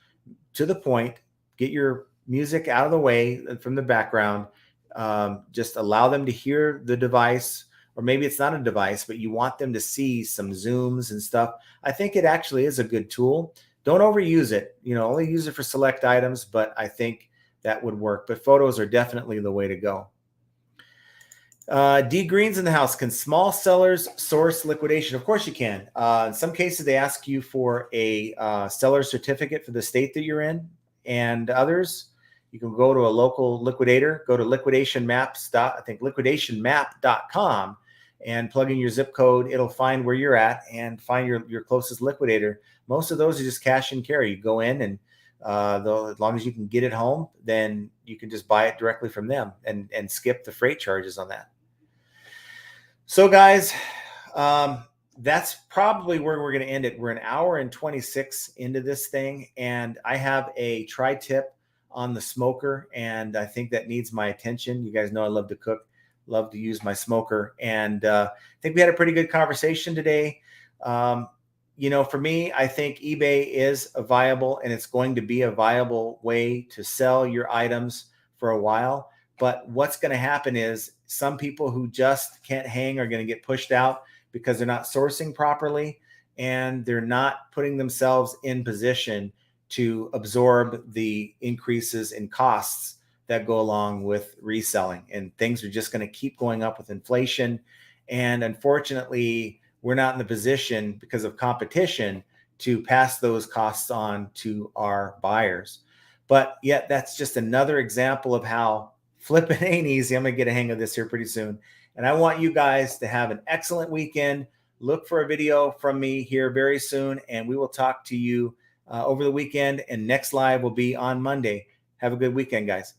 To the point. Get your music out of the way from the background. Just allow them to hear the device, or maybe it's not a device, but you want them to see some zooms and stuff. I think it actually is a good tool. Don't overuse it. Only use it for select items, but I think that would work. But photos are definitely the way to go. D Green's in the house. Can small sellers source liquidation? Of course you can. In some cases, they ask you for a seller certificate for the state that you're in, and others, you can go to a local liquidator, go to liquidationmap.com, and plug in your zip code. It'll find where you're at and find your closest liquidator. Most of those are just cash and carry. You go in, and as long as you can get it home, then you can just buy it directly from them and skip the freight charges on that. So guys, that's probably where we're going to end it. We're an hour and 26 into this thing, and I have a tri-tip on the smoker, and I think that needs my attention. You guys know I love to cook, love to use my smoker, and I think we had a pretty good conversation today. For me, I think eBay is a viable, and it's going to be a viable way to sell your items for a while. But what's going to happen is some people who just can't hang are going to get pushed out because they're not sourcing properly, and they're not putting themselves in position to absorb the increases in costs that go along with reselling. And things are just going to keep going up with inflation. And unfortunately, we're not in the position, because of competition, to pass those costs on to our buyers. But yet that's just another example of how flipping ain't easy. I'm going to get a hang of this here pretty soon. And I want you guys to have an excellent weekend. Look for a video from me here very soon, and we will talk to you over the weekend. And next live will be on Monday. Have a good weekend, guys.